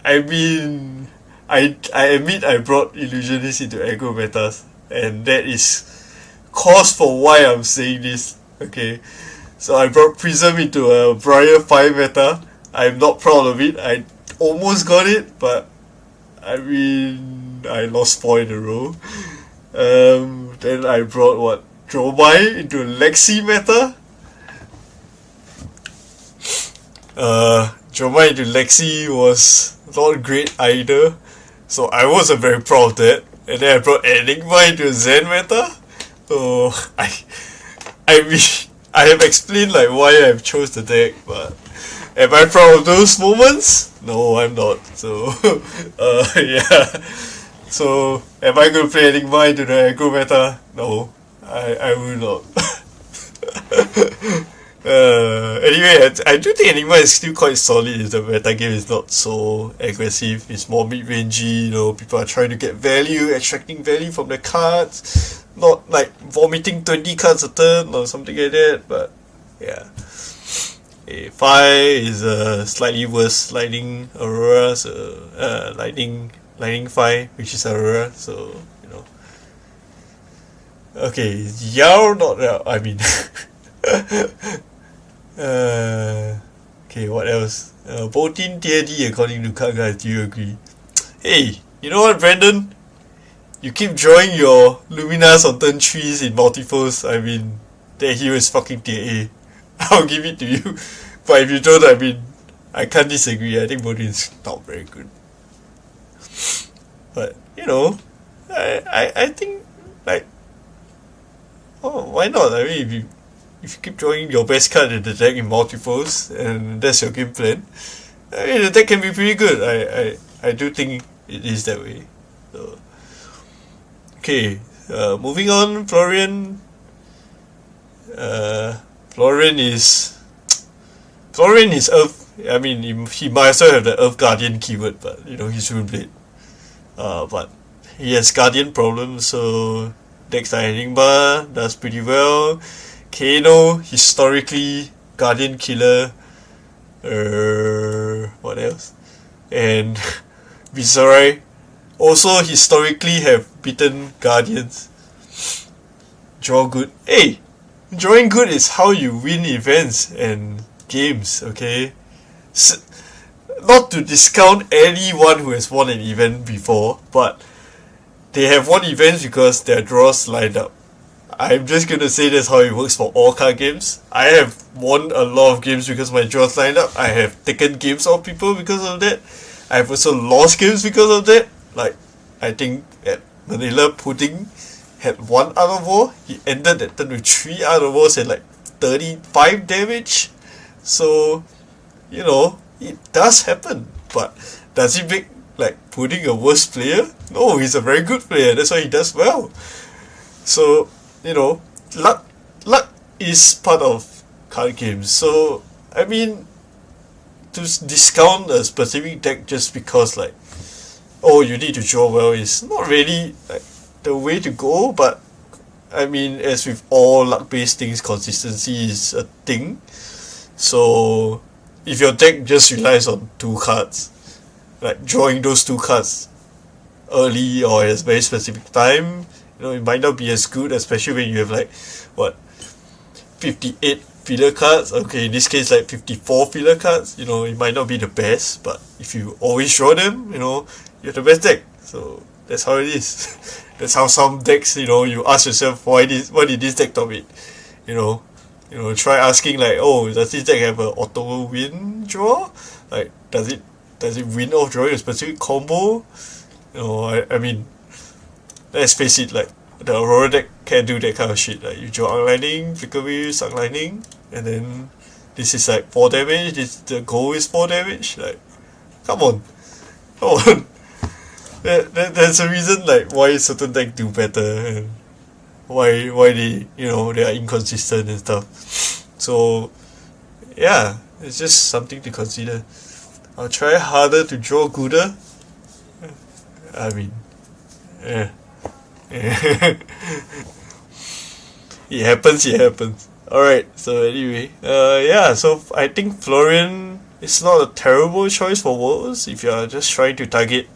[SPEAKER 1] admit I brought Illusionist into aggro metas, and that is cause for why I'm saying this. Okay, so I brought Prism into a Briar 5 meta. I'm not proud of it. I almost got it, but I lost 4 in a row. Then I brought Dromai into Lexi meta. Dromai into Lexi was not great either, so I wasn't very proud of that. And then I brought Enigma into Zen meta. So I have explained like why I've chose the deck, but am I proud of those moments? No, I'm not. So yeah. So am I gonna play Enigma into the aggro meta? No, I will not. Anyway, I do think Enigma is still quite solid if the meta game is not so aggressive. It's more mid-rangey, people are trying to get value, extracting value from the cards, not like vomiting 20 cards a turn or something like that, but yeah. A 5 is a slightly worse Lightning Aurora, so Lightning 5, which is Aurora, so okay, Yao not Yao, I mean okay, what else? 14 tier D according to card guys, do you agree? Hey, you know what, Brandon? You keep drawing your Luminas on turn 3s in multiples. I mean, that hero is fucking tier A. I'll give it to you. But if you don't, I can't disagree. I think Bodin is not very good. But, I think, like, why not? I mean, if you keep drawing your best card in the deck in multiples, and that's your game plan, I mean, the deck can be pretty good. I do think it is that way. So, okay, moving on, Florian. Florian is Earth. I mean, he might as well have the Earth Guardian keyword, but he's Runeblade. But he has Guardian problems, so decks like Enigma does pretty well. Kano, historically Guardian killer. What else? And Viserai also historically have beaten Guardians. Draw good. Hey! Drawing good is how you win events and games, okay? Not to discount anyone who has won an event before, but they have won events because their draws lined up. I'm just gonna say that's how it works for all card games. I have won a lot of games because my draws lined up. I have taken games off people because of that. I have also lost games because of that. Like, I think at Manila Pudding had 1 Art of War. He ended that turn with 3 Art of Wars and like 35 damage. So, you know, it does happen. But does he make like Pudding a worse player? No, he's a very good player. That's why he does well. So, you know, luck is part of card games. So, I mean, to discount a specific deck just because like, oh, you need to draw well is not really like the way to go. But I mean, as with all luck-based things, consistency is a thing. So if your deck just relies on 2 cards, like drawing those 2 cards early or at a very specific time, you know, it might not be as good, especially when you have like what 58 filler cards. Okay, in this case like 54 filler cards. You know, it might not be the best, but if you always draw them, you know, you have the best deck. So that's how it is. That's how some decks, you know, you ask yourself, why did this deck top it? You know, try asking like, oh, does this deck have a auto win draw? Like, does it win off drawing a specific combo? You know, I mean, let's face it, like the Aurora deck can do that kind of shit. Like you draw Outlining, Flicker Wave, Outlining, and then this is like 4 damage. The goal is 4 damage. Like, come on. There's a reason like why certain decks do better and why they, you know, they are inconsistent and stuff. So yeah, it's just something to consider. I'll try harder to draw gooder. I mean, yeah. It happens. Alright, so anyway, yeah, so I think Florian is not a terrible choice for Worlds if you are just trying to target,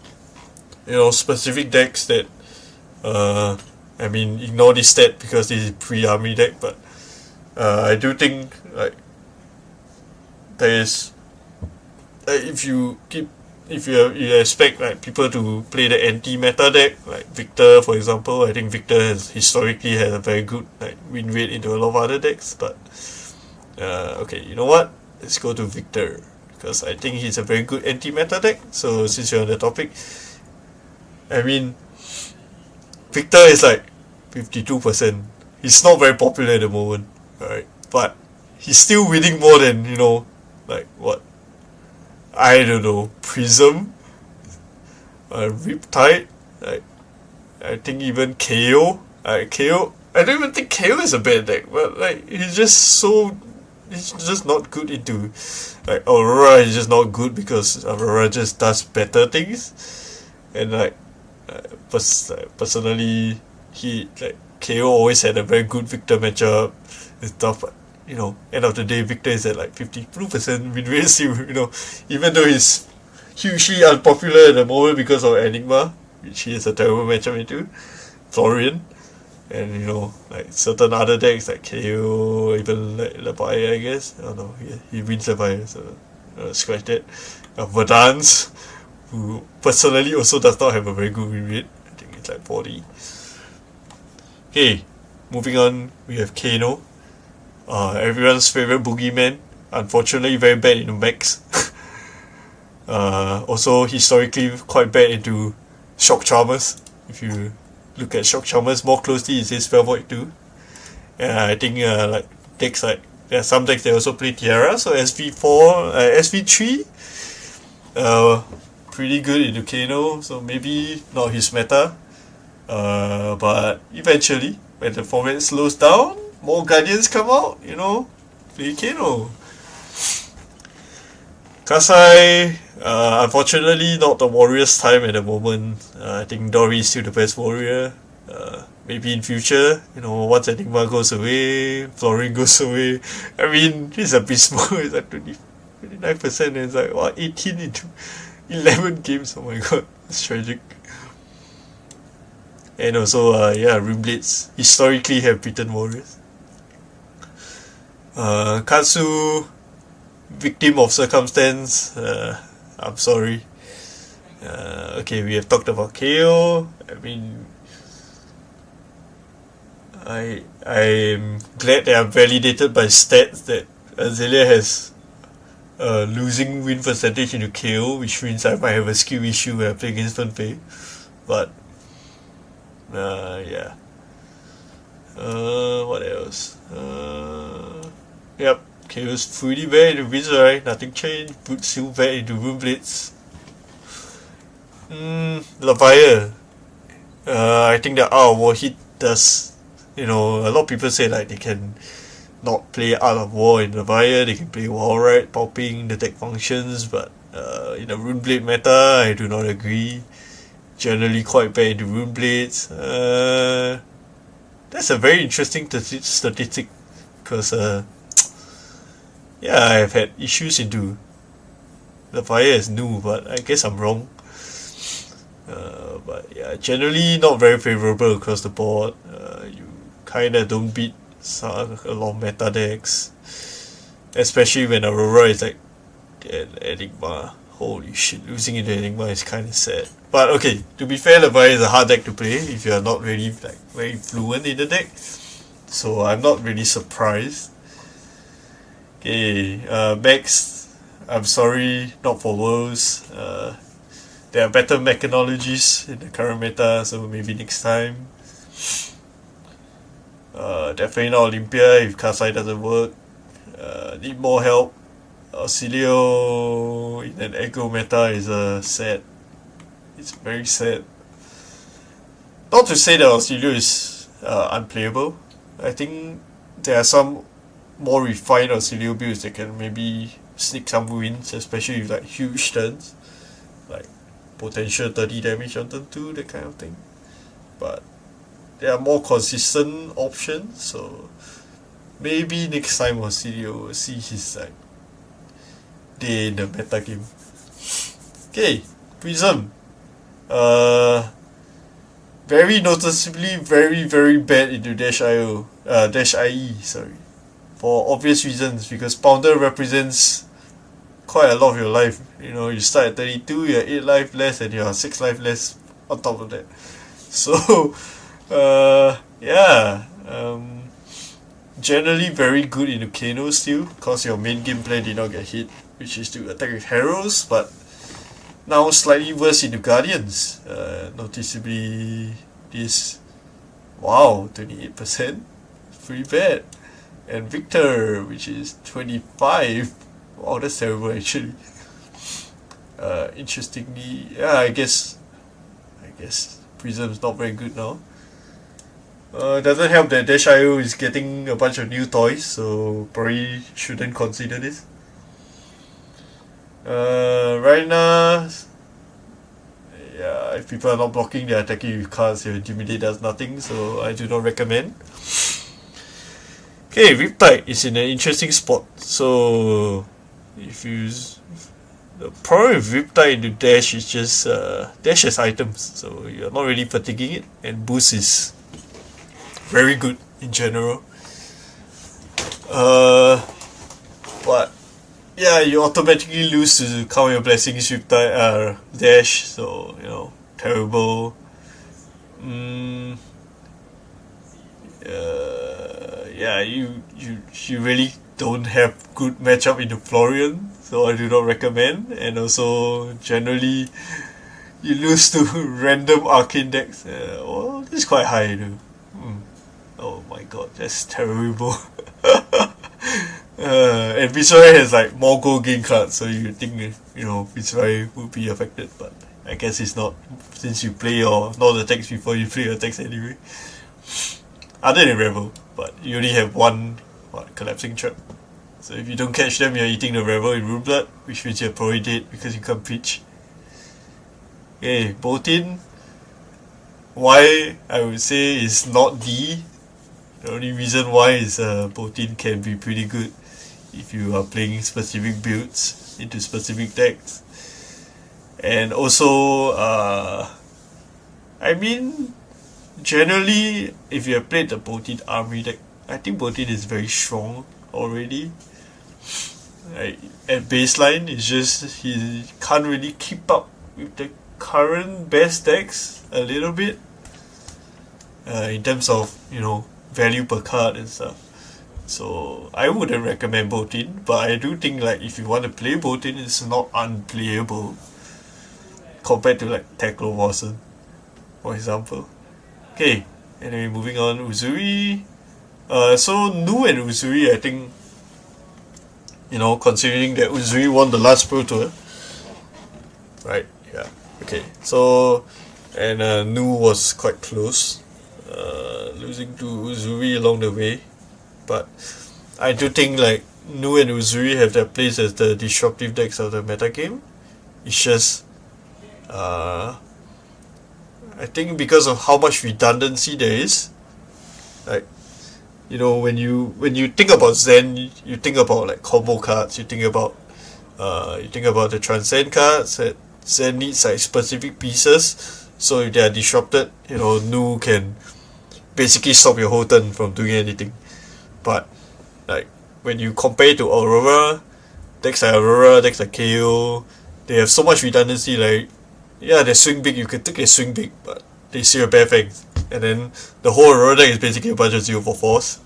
[SPEAKER 1] you know, specific decks that, I mean, ignore this stat because this is pre-army deck, but I do think, like, there is, if you expect like people to play the anti-meta deck, like Victor for example, I think Victor has historically had a very good like win rate into a lot of other decks, but okay, you know what? Let's go to Victor because I think he's a very good anti-meta deck. So since you're on the topic, I mean, Victor is like 52%. He's not very popular at the moment, alright, but he's still winning more than, you know, like what? I don't know, Prism, Riptide, like, I think even KO, KO, I don't even think KO is a bad deck, but like, he's just not good into, like, Aurora is just not good because Aurora just does better things, and like, personally, KO always had a very good Victor matchup and stuff, but you know, end of the day, Victor is at like 52% win rate still, you know, even though he's hugely unpopular at the moment because of Enigma, which he is a terrible matchup into, Florian, and you know, like certain other decks like KO, even like Labaya, I guess. I don't know, he wins Labaya, so scratch that. Verdance, who personally also does not have a very good win rate. I think it's like 40. Okay, moving on, we have Kano. Everyone's favorite boogeyman, unfortunately very bad into mechs. Also historically quite bad into shock charmers. If you look at shock charmers more closely, it says Spell Void too. I think like decks like there are some decks that also play Tiara, so SV4, SV3, pretty good into Kano, so maybe not his meta. But eventually when the format slows down, more Guardians come out, you know, play Kano. Kasai, unfortunately not the warrior's time at the moment. I think Dory is still the best warrior. Maybe in future, you know, once Enigma goes away, Florian goes away. I mean, he's abysmal. It's like 29% and it's like, what, 18 into 11 games. Oh my god, it's tragic. And also, yeah, Rimblades historically have beaten warriors. Katsu, victim of circumstance. I'm sorry. Okay, we have talked about KO. I mean, I'm glad that I'm validated by stats that Azalea has losing win percentage into KO, which means I might have a skill issue when I play against Fenfei. But Yeah. What else? Yep. KO's fully back into Viserai, nothing changed. Boot still back into Rune Blades. Lavaya. I think that Art of War hit does. A lot of people say like they can not play Art of War in Lavaya, they can play Wallride, popping the deck functions, but in the Runeblade meta, I do not agree. Generally quite bad into Runeblades. That's a very interesting statistic because yeah, I've had issues into the fire is new, but I guess I'm wrong. But yeah, generally not very favorable across the board. You kinda don't beat a lot of meta decks, especially when Aurora is like an Enigma. Holy shit, losing into Enigma is kinda sad. But okay, to be fair, Levi is a hard deck to play if you're not really like very fluent in the deck. So I'm not really surprised. Okay, Max, I'm sorry, not for Worlds. There are better mechanologies in the current meta, so maybe next time. Definitely not Olympia if Kasai doesn't work. Need more help. Auxilio in an aggro meta is sad. It's very sad. Not to say that Auxilio is unplayable. I think there are some more refined Auxilio builds that can maybe sneak some wins, especially with like huge turns, like potential 30 damage on turn 2, that kind of thing. But there are more consistent options, so maybe next time Auxilio will see his like day in the meta game. Okay, Prism. Very noticeably very very bad into Dash IO, Dash IE, sorry. For obvious reasons, because Pounder represents quite a lot of your life. You start at 32, you're 8 life less, and you're 6 life less on top of that. So, yeah. Generally very good into Kano still, because your main game plan did not get hit, which is to attack with Heralds, but now slightly worse into Guardians. Noticeably this, wow, 28%, pretty bad. And Victor, which is 25. Wow, that's terrible actually. Interestingly, yeah, I guess Prism's not very good now. Doesn't help that Dash IO is getting a bunch of new toys, so probably shouldn't consider this. Right now, yeah, if people are not blocking, they're attacking with cards, your Intimidate does nothing, so I do not recommend. Okay, Riptide is in an interesting spot. So, the problem with Riptide into Dash is just Dash has items, so you're not really fatiguing it, and Boost is very good in general. But yeah, you automatically lose to Count Your Blessings Riptide Dash, so terrible. Yeah, you really don't have good matchup into Florian, so I do not recommend. And also, generally, you lose to random arcane decks. Well, it's quite high though. Oh my god, that's terrible. And Viserai has like more gold gain cards, so you think Viserai would be affected, but I guess it's not, since you play your not attacks before you play your attacks anyway. Other than Revel, but you only have one collapsing trap. So if you don't catch them, you're eating the Revel in Rune Blood, which means you're probably dead because you can't pitch. Okay, Boltin. Why I would say is not D. The only reason why is Boltin can be pretty good if you are playing specific builds into specific decks. And also, generally, if you have played the Boltin army deck, I think Boltin is very strong already. At baseline, it's just he can't really keep up with the current best decks a little bit. In terms of, value per card and stuff. So I wouldn't recommend Boltin, but I do think like if you want to play Boltin, it's not unplayable compared to like Teklo Watson, for example. Okay, anyway, moving on. Uzuri. So Nu and Uzuri, I think, considering that Uzuri won the last Pro Tour, right? Yeah. Okay. So, and Nu was quite close, losing to Uzuri along the way, but I do think like Nu and Uzuri have their place as the disruptive decks of the meta game. It's just, I think because of how much redundancy there is, like when you think about Zen, you think about like combo cards, you think about the Transcend cards that Zen needs like specific pieces. So if they are disrupted, Nu can basically stop your whole turn from doing anything. But like when you compare to Aurora, decks like KO, they have so much redundancy. Like, yeah, they swing big, you can take a swing big, but they see your bare fangs. And then the whole Aurora deck is basically a bunch of 0/4s.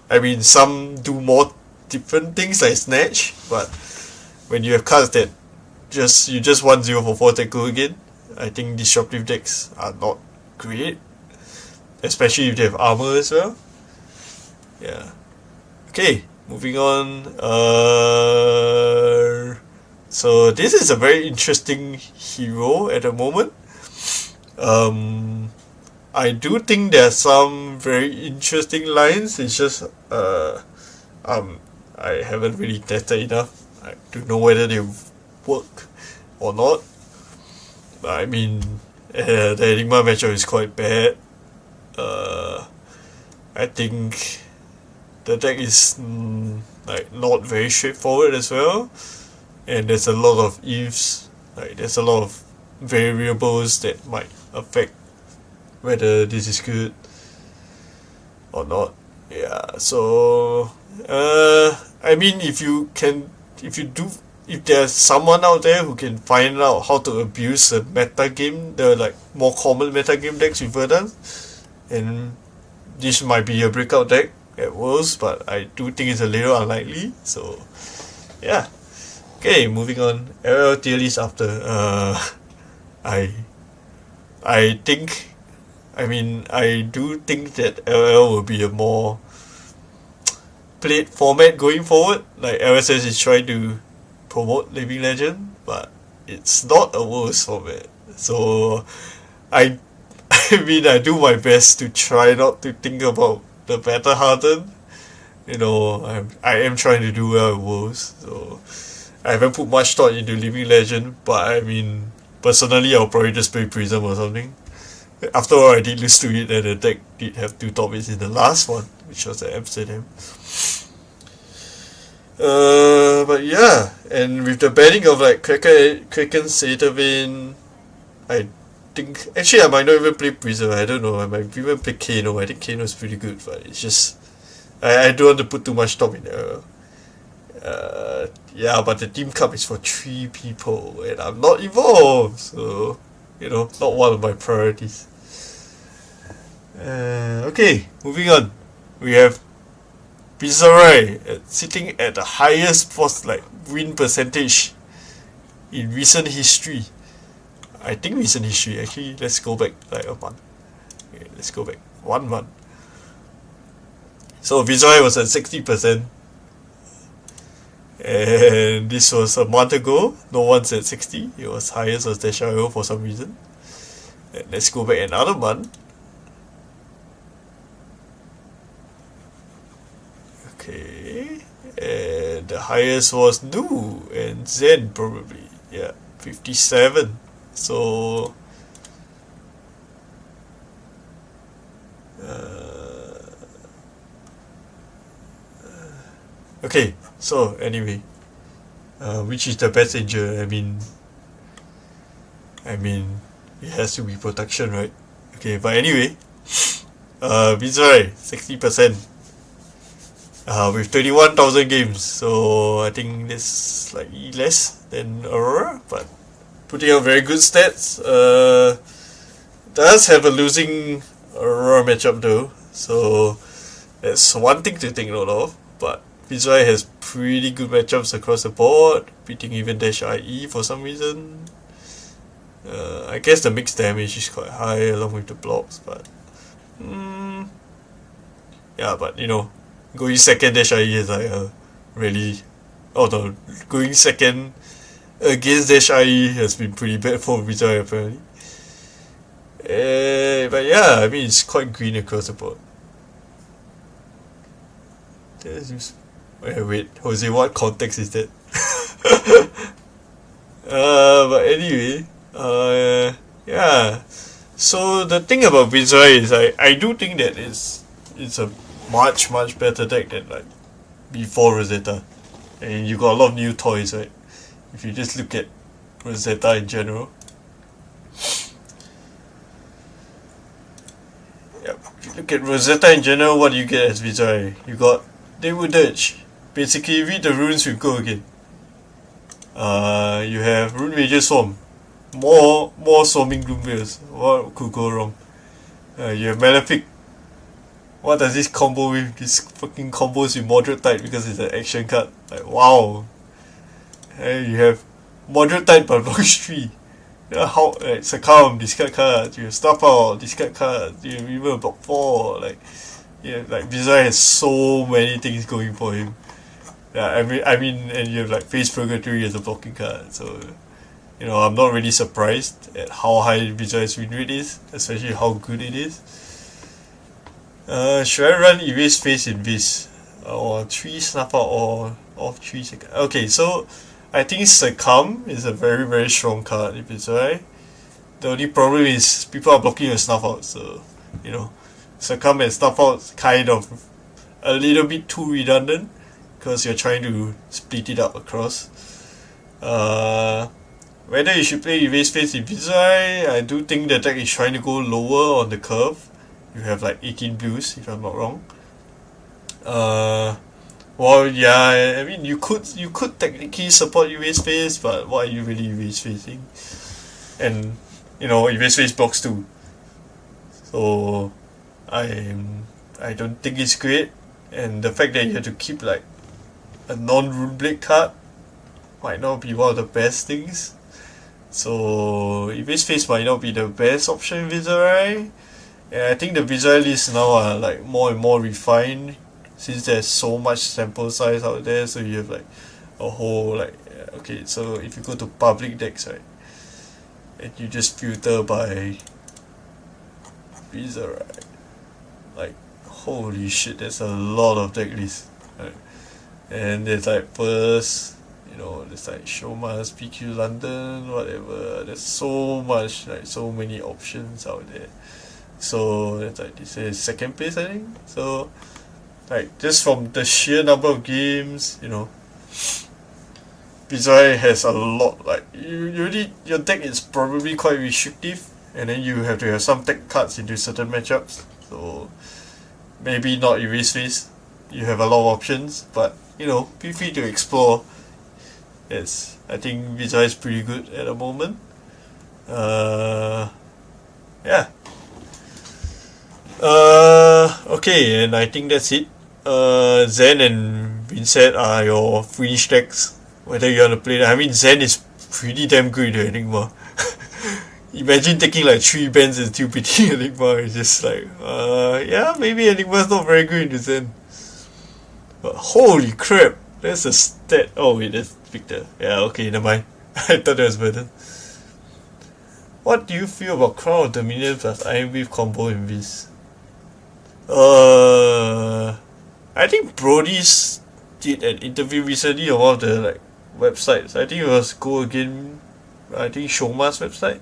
[SPEAKER 1] I mean, some do more different things like Snatch, but when you have cards that you just want 0/4 that go again, I think disruptive decks are not great. Especially if they have armor as well. Yeah. Okay, moving on. So this is a very interesting hero at the moment. I do think there are some very interesting lines. It's just I haven't really tested enough to know whether they work or not. But I mean, the Enigma matchup is quite bad. I think the deck is like not very straightforward as well, and there's a lot of ifs. Like there's a lot of variables that might affect whether this is good or not. Yeah. So I mean, if there's someone out there who can find out how to abuse the meta game, the like more common meta game decks with Verdun, and this might be a breakout deck at Worlds, but I do think it's a little unlikely. So yeah. Okay, moving on. LL tier list after I think, I mean, I do think that LL will be a more played format going forward. Like LSS is trying to promote Living Legend, but it's not a Worlds format. So I I mean, I do my best to try not to think about the better harden. I am trying to do well at Worlds, so I haven't put much thought into Living Legend, but I mean, personally, I'll probably just play Prism or something. After all, I did lose to it, and the deck did have 2 top 8s in the last one, which was at Amsterdam. But yeah, and with the banning of like Kraken Satavin, I think actually I might not even play Prism. I don't know. I might even play Kano. I think Kano is pretty good, but it's just I don't want to put too much thought in there. Yeah, but the team cup is for 3 people, and I'm not involved, so not one of my priorities. Okay, moving on. We have Visarai sitting at the highest win percentage in recent history. I think recent history. Actually, let's go back like a month. Okay, let's go back 1 month. So Visarai was at 60%. And this was a month ago. No one's at 60. It was highest was Deshayo for some reason. And let's go back another month. Okay. And the highest was Nu and Zen probably. Yeah, 57. So okay, so anyway, which is the best injury? I mean, it has to be protection, right? Okay, but anyway, Visarai 60%, with 21,000 games. So I think that's slightly less than Aurora, but putting out very good stats. Does have a losing Aurora matchup though, so that's one thing to take note of. But Visarai has pretty good matchups across the board, beating even Dash IE for some reason. I guess the mixed damage is quite high along with the blocks, but Mm, yeah, but going second dash IE is like really. Oh no, going second against dash IE has been pretty bad for Vijay apparently. But yeah, I mean it's quite green across the board. Wait, Jose, what context is that? But anyway, yeah. So the thing about Vizsla is I do think that it's a much better deck than like before Rosetta, and you got a lot of new toys, right? If you just look at Rosetta in general. Yep. If you look at Rosetta in general, what do you get as Vizsla? You got Daewoo Dirge. Basically, read the runes with go again. You have Rune Major Swarm. More Swarming Gloombears. What could go wrong? You have Malefic. What does this combo with? This fucking combos with Moderate Tide because it's an action card. Like, wow. And you have Moderate Tide but blocks 3. How, like, Succumb, discard card. You have Stuff Out, discard card. You have even block 4. Like Vizsla has so many things going for him. Yeah, I mean, and you have like Face Purgatory as a blocking card, so I'm not really surprised at how high Vijay's win rate is, especially how good it is. Should I run Erase Face in this? Or 3 Snuff Out or off 3 seconds? Okay, so I think Succumb is a very strong card if it's right. The only problem is people are blocking your Snuff Out, so Succumb and Snuff Out kind of a little bit too redundant because you're trying to split it up across. Whether you should play Erase Face in Vizsla, I do think the deck is trying to go lower on the curve. You have like 18 blues if I'm not wrong. Well, yeah, I mean you could technically support Erase Face, but what are you really Erase Facing? And Erase Face blocks too. So I don't think it's great, and the fact that you have to keep like a non-Runeblade card might not be one of the best things. So Erase Face might not be the best option in Vizsla. And I think the Vizsla lists now are like more and more refined since there's so much sample size out there. So you have like a whole like okay, so if you go to public decks, right, and you just filter by Vizsla, right, like holy shit, there's a lot of deck lists, right? And there's like first, there's like Showmas, PQ London, whatever. There's so much, like so many options out there. So it's like this is second place, I think. So like just from the sheer number of games, Vizsla has a lot. Like your deck is probably quite restrictive, and then you have to have some tech cards into certain matchups. So maybe not Erase Face. You have a lot of options, but feel free to explore. Yes, I think Vizsla is pretty good at the moment. Yeah. Okay, and I think that's it. Zen and Vincent are your fringe decks. Whether you want to play that. I mean, Zen is pretty damn good in Enigma. Imagine taking like 3 bands and still beating Enigma. It's just like, yeah, maybe Enigma's not very good in the Zen. But holy crap, that's a stat. Oh wait, that's Victor. Yeah, okay, never mind. I thought that was better. What do you feel about Crown of Dominion plus Iron Wave combo in this? I think Brody's did an interview recently on one of the like websites. I think it was Go Again. I think Shoma's website.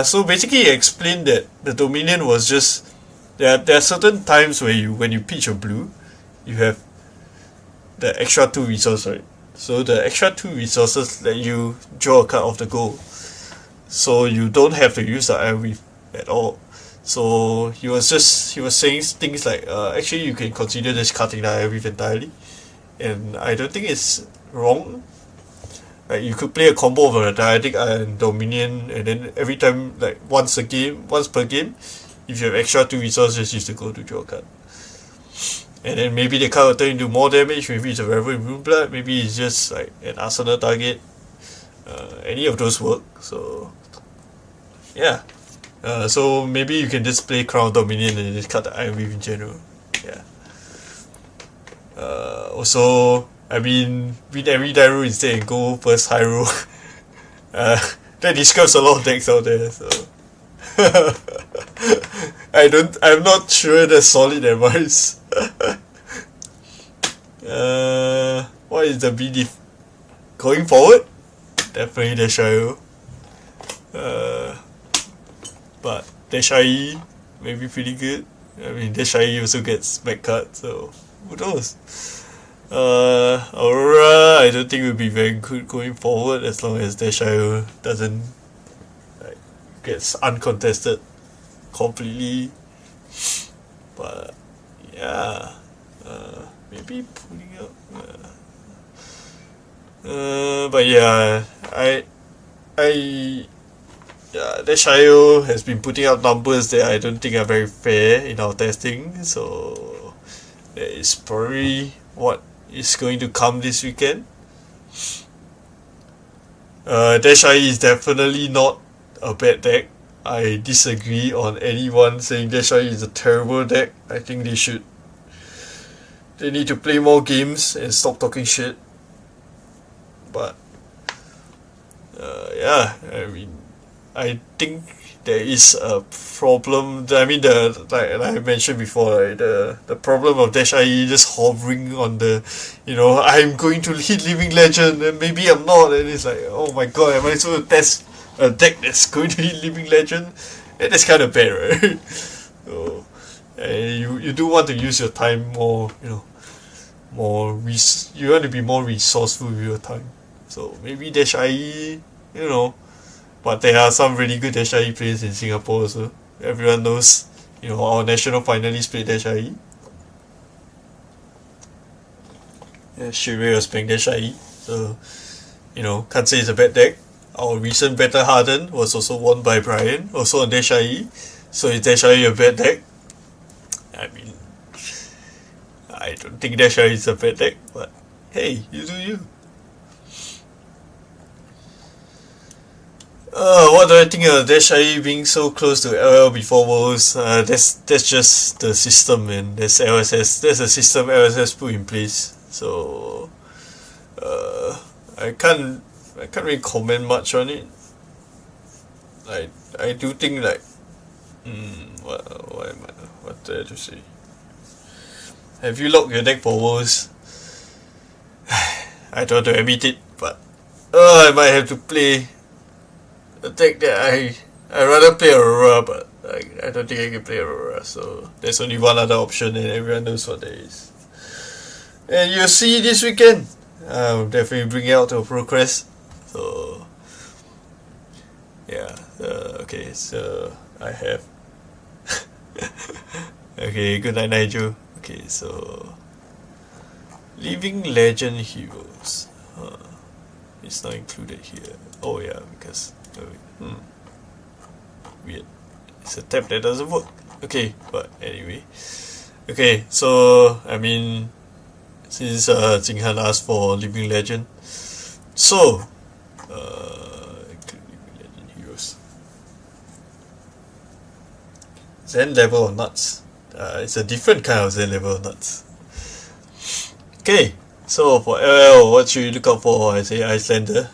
[SPEAKER 1] So basically, he explained that the Dominion was just there are certain times where when you pitch a blue, you have the extra 2 resources, right? So the extra 2 resources let you draw a card off the go. So you don't have to use the Iron Wave at all. So he was saying things like, actually you can consider just cutting the Iron Wave entirely. And I don't think it's wrong. Like you could play a combo of a Dialectic and Dominion, and then every time, like once per game, if you have extra 2 resources, use the go to draw a card. And then maybe the card will turn into more damage. Maybe it's a Revel in Runeblood. Maybe it's just like an Arsenal target. Any of those work. So yeah, So maybe you can just play Crown Dominion and just cut the Iron Wave in general. Yeah. Also, I mean, win every die roll instead and go first high roll. uh, that describes a lot of decks out there. So I'm not sure that's solid advice. What is the BD going forward? Definitely Deshayo. But Deshayi may be pretty good. I mean, Deshayi also gets back cut, so who knows? Aurora, I don't think will be very good going forward as long as Deshayo doesn't like gets uncontested completely. But yeah, maybe pulling up. But yeah, yeah, Deshayo has been putting out numbers that I don't think are very fair in our testing, so that is probably what is going to come this weekend. Deshayo is definitely not a bad deck. I disagree on anyone saying Deshayo is a terrible deck. I think they need to play more games and stop talking shit. But yeah, I mean, I think there is a problem. I mean, like I mentioned before, right, the problem of Dash IE just hovering on the, I'm going to hit Living Legend and maybe I'm not, and it's like, oh my god, am I supposed to test a deck that's going to hit Living Legend? And that's kind of bad, right? So, and you do want to use your time more, you want to be more resourceful with your time. So maybe Dash IE, but there are some really good Dash IE players in Singapore also. Everyone knows, our national finalists play Dash IE. Yeah, Shirei was playing Dash IE, so, can't say it's a bad deck. Our recent Better Harden was also won by Brian, also on Dash IE. So is Dash IE a bad deck? I mean, I don't think Dash IE is a bad deck, but hey, you do you. What do I think of Dash IE being so close to LL before Worlds? That's just the system, man. That's LSS. That's a system LSS put in place. So, I can't really comment much on it. I do think like, what did I have to say? Have you locked your deck for Worlds? I don't want to admit it, but I might have to play a deck that I rather play Aurora, but I don't think I can play Aurora, so there's only one other option and everyone knows what that is. And you'll see this weekend. I'll definitely bring it out to a progress. So yeah, okay, so I have okay, good night Nigel. Okay, so Living Legend Heroes. It's not included here. Oh yeah, because weird. It's a tab that doesn't work. Okay, but anyway. Okay, so I mean, since Jing Han asked for Living Legend, so Living Legend Heroes. Zen level of nuts. It's a different kind of Zen level of nuts. Okay, so for LL, what should you look out for? I say Icelander.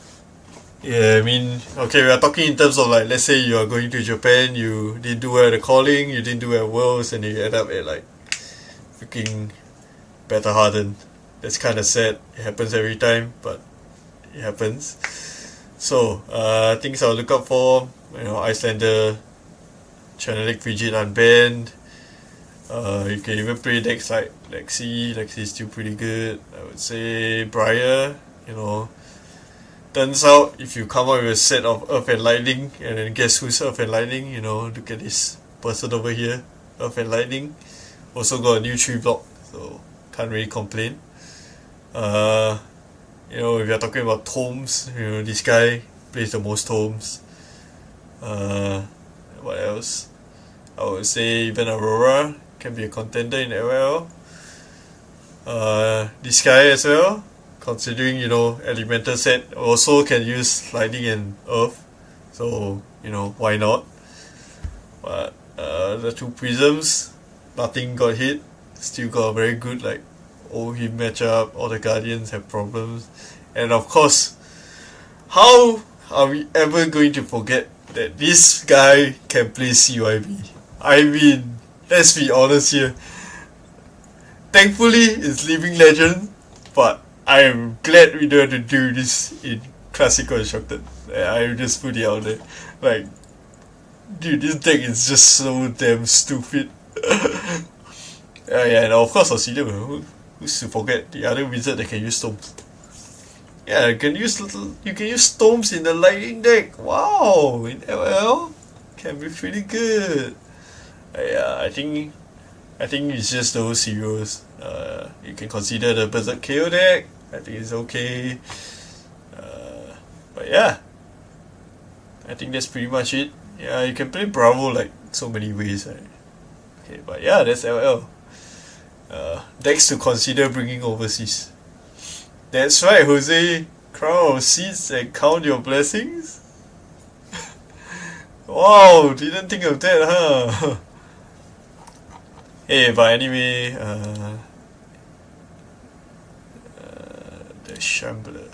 [SPEAKER 1] Yeah, I mean, okay, we are talking in terms of like, let's say you are going to Japan, you didn't do well at the calling, you didn't do well at Worlds, and you end up at like freaking Better Harden. That's kind of sad. It happens every time, but it happens. So, things I'll look out for, Icelander, Channeling Frigid Unbanned. You can even play decks like Lexi. Lexi is still pretty good. I would say Briar, turns out if you come up with a set of Earth and Lightning, and then guess who's Earth and Lightning, look at this person over here, Earth and Lightning. Also got a new tree block, so can't really complain. If you're talking about tomes, this guy plays the most tomes. What else? I would say even Aurora can be a contender in LL. This guy as well, considering elemental set also can use lightning and earth, so why not. But the two prisms, nothing got hit. Still got a very good like him matchup. All the guardians have problems, and of course, how are we ever going to forget that this guy can play CYB? I mean, let's be honest here. Thankfully, it's Living Legend, but I am glad we don't have to do this in Classic Constructed. I just put it out there. Like, dude, this deck is just so damn stupid. Yeah, and of course, Auxilium. Who's to forget the other wizard that can use Storms? Yeah, you can use Storms in the Lightning deck. Wow, in LL can be pretty good. Yeah, I think it's just those heroes. You can consider the Berserk KO deck. I think it's okay. But yeah, I think that's pretty much it. Yeah, you can play Bravo like so many ways. Right? Okay, but yeah, that's LL. Decks to consider bringing overseas. That's right, Jose. Crown of Seeds and count your blessings. Wow, didn't think of that, huh? Hey, but anyway, the Shambler.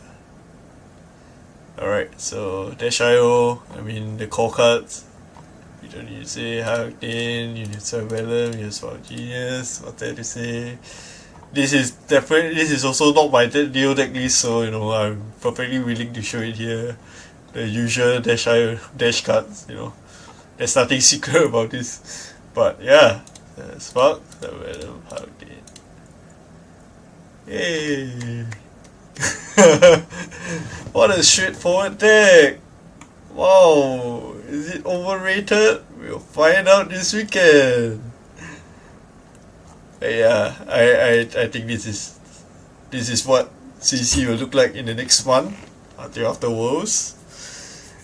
[SPEAKER 1] Alright, so Dash.io, I mean the core cards. You don't need to say Hurricane, you need Cerebellum, you have Genius, what's there to say? This is also not my Neo deck list, so you know I'm perfectly willing to show it here. The usual Dash cards, you know. There's nothing secret about this. But yeah, Spark, Cerebellum, Hurricane. Hey! What a straightforward deck! Wow, is it overrated? We'll find out this weekend. Yeah, I think this is what CC will look like in the next month after Worlds.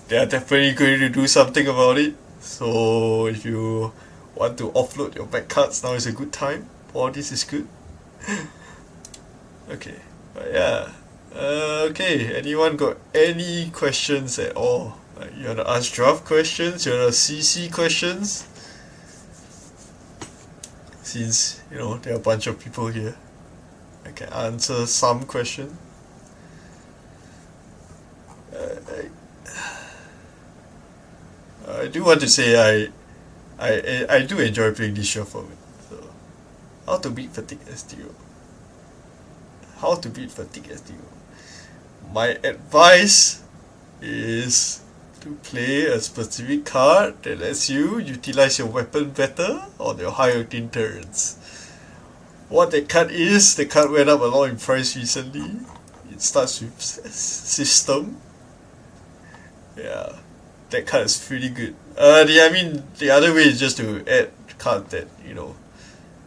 [SPEAKER 1] They are definitely going to do something about it. So if you want to offload your back cards, now is a good time. All this is good. Okay, but yeah. Okay, anyone got any questions at all? Like you wanna ask draft questions? You wanna CC questions? Since, you know, there are a bunch of people here, I can answer some question. I do want to say I do enjoy playing this show for me. So, how to beat Fatigue STO? How to beat Fatigue STO? My advice is to play a specific card that lets you utilize your weapon better on your high octane turns. What that card is, the card went up a lot in price recently. It starts with System. Yeah, that card is pretty good. The other way is just to add cards that, you know,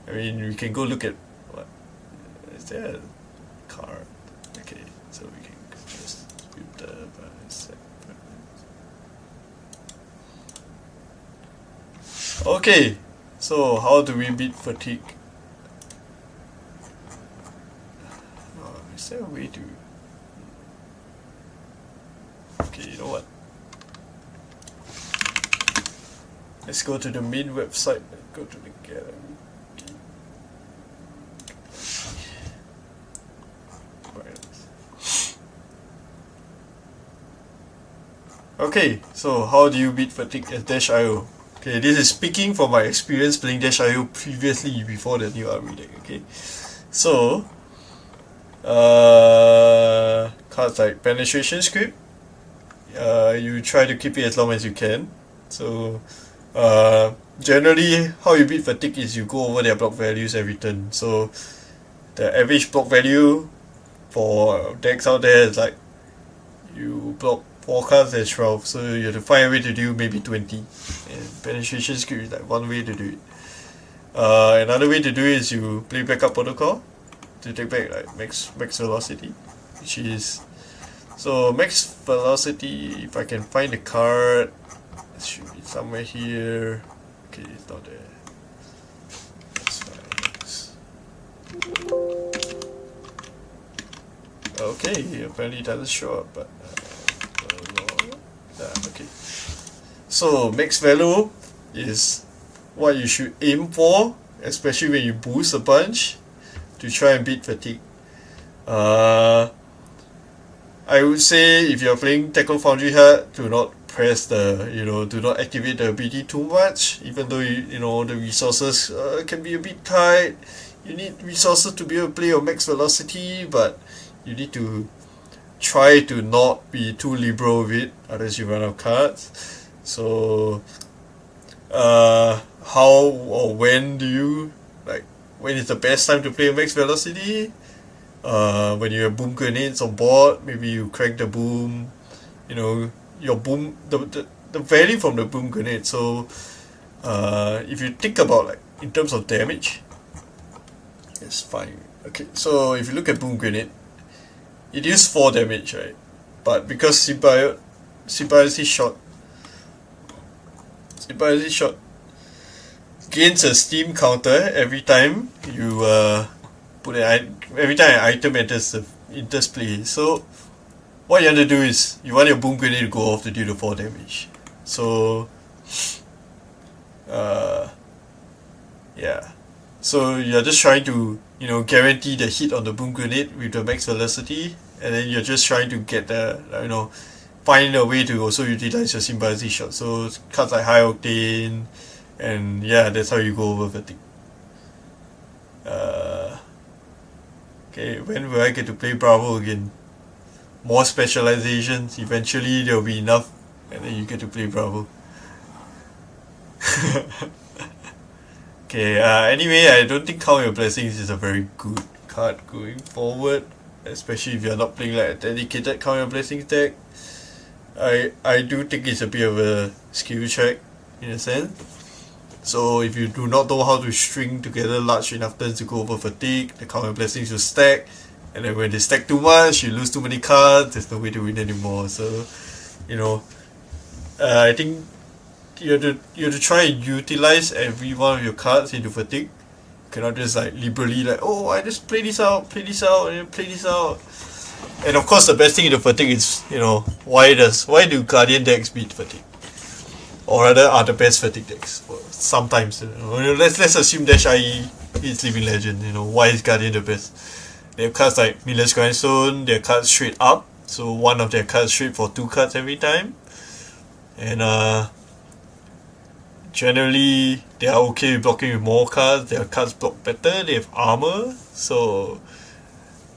[SPEAKER 1] I mean, we can go look at what is there a card? Okay, so we can just skip the okay, so how do we beat Fatigue? Is there a way to... Okay, you know what? Let's go to the main website and go to the gallery. Okay, so how do you beat Fatigue as Dash.io? Okay, this is speaking from my experience playing Dash.io previously before the new army deck, okay? So, cards like Penetration Script, you try to keep it as long as you can. So, generally, how you beat Fatigue is you go over their block values every turn. So, the average block value for decks out there is like, you block 4 cards, there's 12, so you have to find a way to do maybe 20. And Penetration Script is like one way to do it. Another way to do it is you play Backup Protocol to take back like max velocity, which is... So max velocity, if I can find the card, it should be somewhere here. Okay, it's not there. That's fine. Okay, apparently it doesn't show up, but okay. So max value is what you should aim for, especially when you boost a bunch, to try and beat fatigue. I would say if you're playing Tackle Foundry hard, do not press do not activate the ability too much, even though the resources can be a bit tight. You need resources to be able to play your max velocity, but you need to try to not be too liberal with it, otherwise you run out of cards. So, how or when when is the best time to play max velocity? When you have boom grenades on board, maybe you crack the boom, your boom, the value from the boom grenade. So, if you think about in terms of damage, it's fine. Okay, so if you look at boom grenade, it is 4 damage, right? But because symbiosis shot gains a steam counter every time you every time an item enters play. So what you want to do is you want your boom grenade to go off to deal the 4 damage. So yeah. So you're just trying to guarantee the hit on the boom grenade with the max velocity, and then you're just trying to get find a way to also utilize your symbiosis shot. So cards like high octane, and yeah, that's how you go over fatigue. Okay, when will I get to play Bravo again? More specializations. Eventually there'll be enough, and then you get to play Bravo. Okay, anyway, I don't think Count Your Blessings is a very good card going forward, especially if you're not playing like a dedicated Count Your Blessings deck. I do think it's a bit of a skill check in a sense. So if you do not know how to string together large enough turns to go over fatigue, the Count Your Blessings will stack, and then when they stack too much, you lose too many cards, there's no way to win anymore. So, I think you have to try and utilize every one of your cards into fatigue. You cannot just liberally I just play this out, and then play this out. And of course the best thing in the fatigue is, why do Guardian decks beat fatigue? Or rather are the best fatigue decks. Well, sometimes, let's assume Dash IE is Living Legend, why is Guardian the best? They have cards like Miller's Grindstone, their cards straight up, so one of their cards straight for 2 cards every time. And generally they are okay with blocking with more cards. Their cards block better, they have armor, so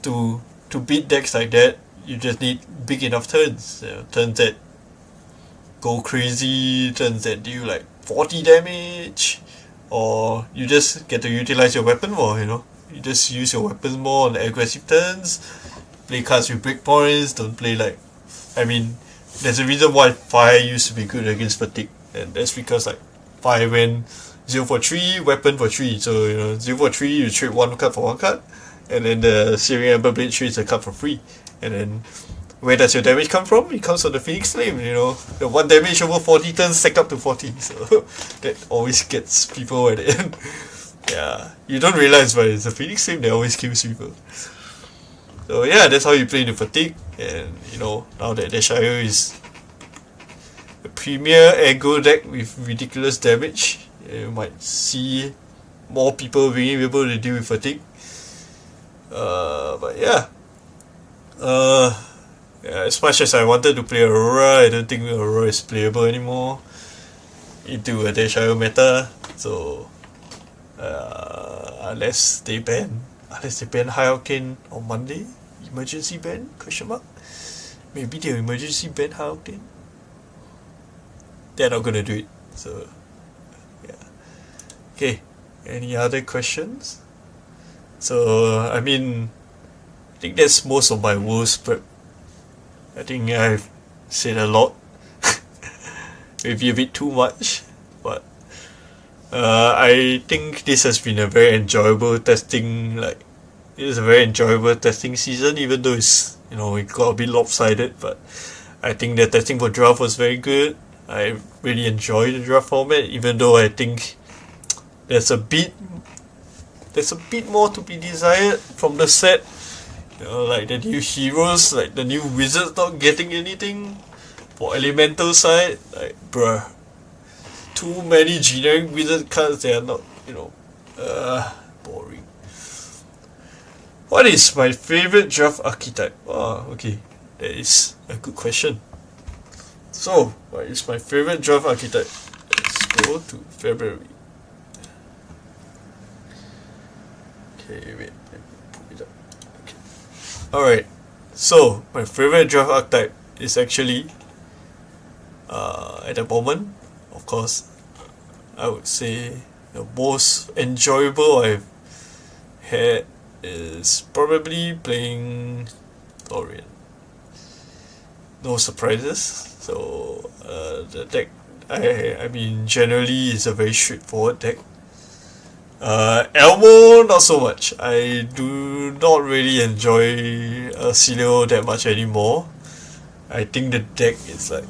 [SPEAKER 1] to beat decks like that, you just need big enough turns. Turns that go crazy, turns that do 40 damage, or you just get to utilize your weapon more. You just use your weapons more on the aggressive turns, play cards with breakpoints, don't play there's a reason why Fire used to be good against fatigue, and that's because Fire went 0 for 3, weapon for 3. So 0 for 3, you trade 1 card for 1 card, and then the Searing Ember Blade trades a card for free. And then where does your damage come from? It comes from the Phoenix Flame. The 1 damage over 40 turns stack up to 40. So that always gets people at the end. Yeah, you don't realize, but it's the Phoenix Flame that always kills people. So yeah, that's how you play the fatigue. And now that Deshayo is a premier aggro deck with ridiculous damage, you might see more people being able to deal with fatigue. But yeah. As much as I wanted to play Aurora, I don't think Aurora is playable anymore into a Deshayo meta. So unless they ban High Octane on Monday, emergency ban ? Maybe they'll emergency ban High Octane. They're not gonna do it. So yeah. Okay. Any other questions? So I think that's most of my Wolves prep. I think I've said a lot. Maybe a bit too much, but I think this has been a very enjoyable testing. It is a very enjoyable testing season, even though it's it got a bit lopsided. But I think the testing for draft was very good. I really enjoyed the draft format, even though I think there's a bit more to be desired from the set. The new heroes, the new wizards not getting anything. For elemental side, bruh, too many generic wizard cards. They are not, boring. What is my favorite draft archetype? Okay, that is a good question. So, what is my favorite draft archetype? Let's go to February. Okay, wait, let me put it up. Okay. Alright, so my favorite draft archetype is actually, at the moment, of course, I would say the most enjoyable I've had is probably playing Lyon. No surprises. So the deck, I mean, generally is a very straightforward deck. Elmo, not so much. I do not really enjoy Celio that much anymore. I think the deck is like,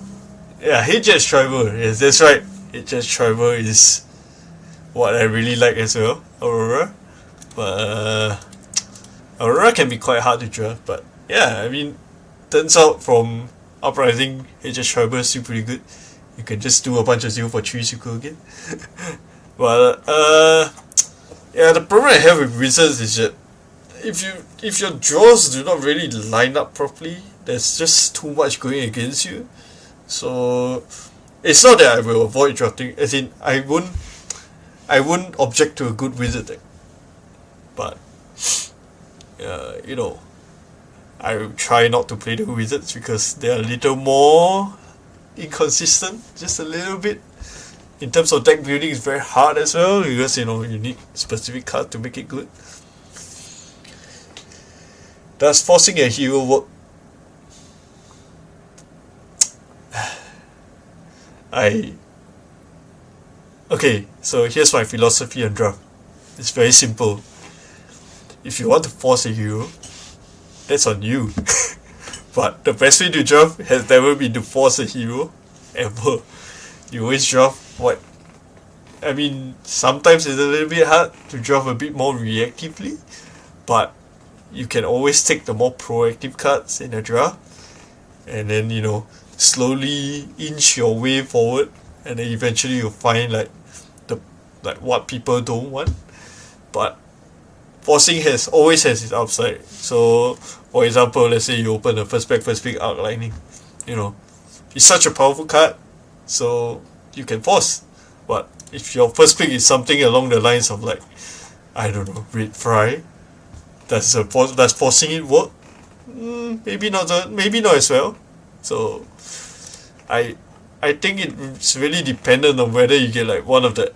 [SPEAKER 1] yeah, HS Tribal. Yes, that's right. HS Tribal is what I really like as well. Aurora, but Aurora can be quite hard to draft. But yeah, I mean, turns out from Uprising, HS Tribal is still pretty good. You can just do a bunch of 0 for 3s you go again. But yeah, the problem I have with Wizards is that if your draws do not really line up properly, there's just too much going against you. So it's not that I will avoid drafting, as in I wouldn't object to a good wizard deck. But I will try not to play the wizards because they are a little more inconsistent, just a little bit. In terms of deck building, it's very hard as well because you need specific cards to make it good. Does forcing a hero work? Okay, so here's my philosophy on draft. It's very simple. If you want to force a hero, that's on you. But the best way to draft has never been to force a hero, ever. You always draft what? I mean, sometimes it's a little bit hard to draft a bit more reactively, but you can always take the more proactive cards in a draft, and then slowly inch your way forward, and then eventually you'll find like what people don't want. But forcing always has its upside. So for example, let's say you open the first pick Arc Lightning. It's such a powerful card, so you can force. But if your first pick is something along the lines of like, I don't know, Red Fry, does forcing it work? Maybe not as well. So I think it's really dependent on whether you get like one of the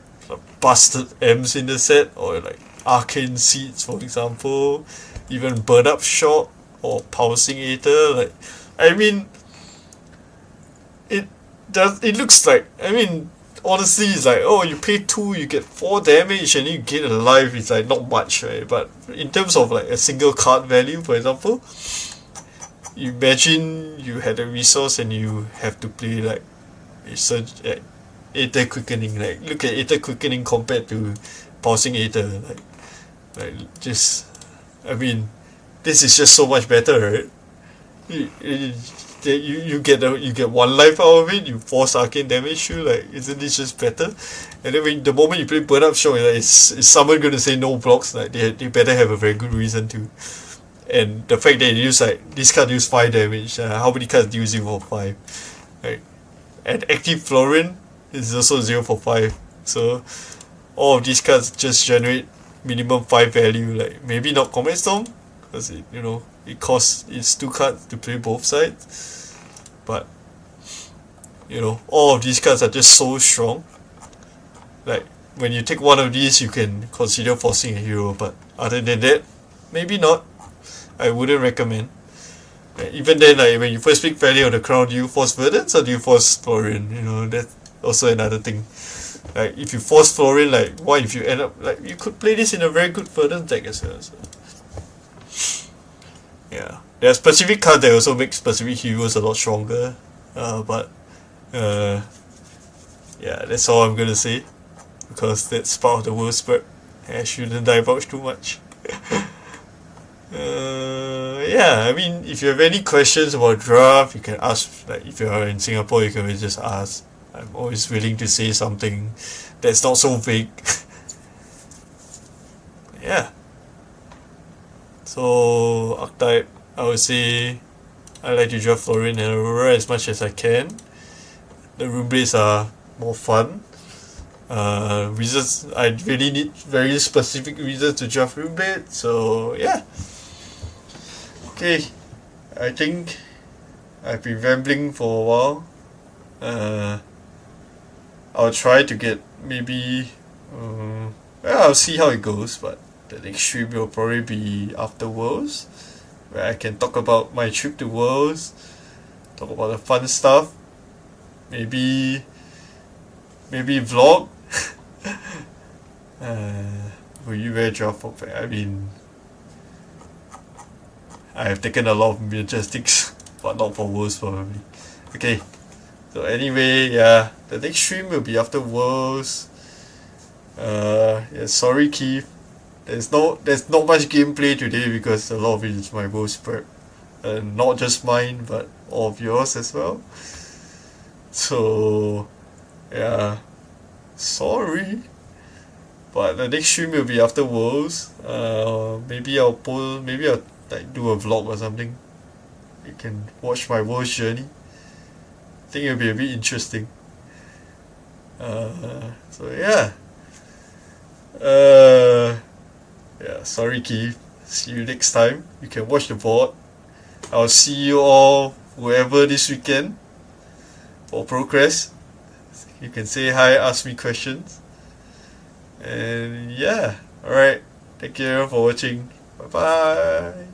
[SPEAKER 1] busted M's in the set, or like Arcane Seeds, for example, even Burn Up Shot or Pulsing Aether. Like, I mean, it looks like, I mean, honestly, it's like, oh, you pay 2, you get 4 damage, and you gain a life. It's like not much, right? But in terms of like a single card value, for example, imagine you had a resource and you have to play like a surge, Aether Quickening. Like, look at Aether Quickening compared to Pulsing Aether. Like just, I mean, this is just so much better, right? You get 1 life out of it. You force arcane damage through. Like, isn't this just better? And then the moment you play Burn Up Shock, like, is someone gonna say no blocks? Like, they better have a very good reason to. And the fact that you use like this card use 5 damage. How many cards do you use 0 for 5? Right? And Active Florin is also 0 for 5. So all of these cards just generate minimum 5 value. Like, maybe not Combat Storm, because it costs, it's 2 cards to play both sides. But all of these cards are just so strong. Like, when you take one of these, you can consider forcing a hero. But other than that, maybe not. I wouldn't recommend. Even then, like, when you first pick Valley of the Crown, do you force Verdance or do you force Florin? That's also another thing. Like, if you force Florin, like, what if you end up, like, you could play this in a very good Verdance deck as well. So. Yeah, there are specific cards that also make specific heroes a lot stronger. Yeah, that's all I'm gonna say, because that's part of the world spread. I shouldn't divulge too much. Yeah, I mean, if you have any questions about draft, you can ask. Like, if you are in Singapore, you can just ask. I'm always willing to say something that's not so vague. Yeah. So archetype, I would say I like to draft Florian and Aurora as much as I can. The rune blades are more fun. Reasons, I really need very specific reasons to draft rune blade. So yeah. Okay, I think I've been rambling for a while. I'll try to get maybe. Well, I'll see how it goes, but the next stream will probably be after Worlds, where I can talk about my trip to Worlds, talk about the fun stuff, maybe vlog. Will you wear draft for? I mean, I have taken a lot of majestics, but not for Worlds probably. Okay, so anyway, yeah, the next stream will be after Worlds. Yeah, sorry Keith. There's not much gameplay today because a lot of it is my Worlds prep. Not just mine, but all of yours as well. So yeah, sorry. But the next stream will be after Worlds. Maybe I'll like do a vlog or something. You can watch my Worlds journey. I think it'll be a bit interesting. So yeah. Yeah, sorry Keith. See you next time. You can watch the board. I'll see you all whoever this weekend for Progress. You can say hi, ask me questions. And yeah, alright. Thank you for watching. Bye bye.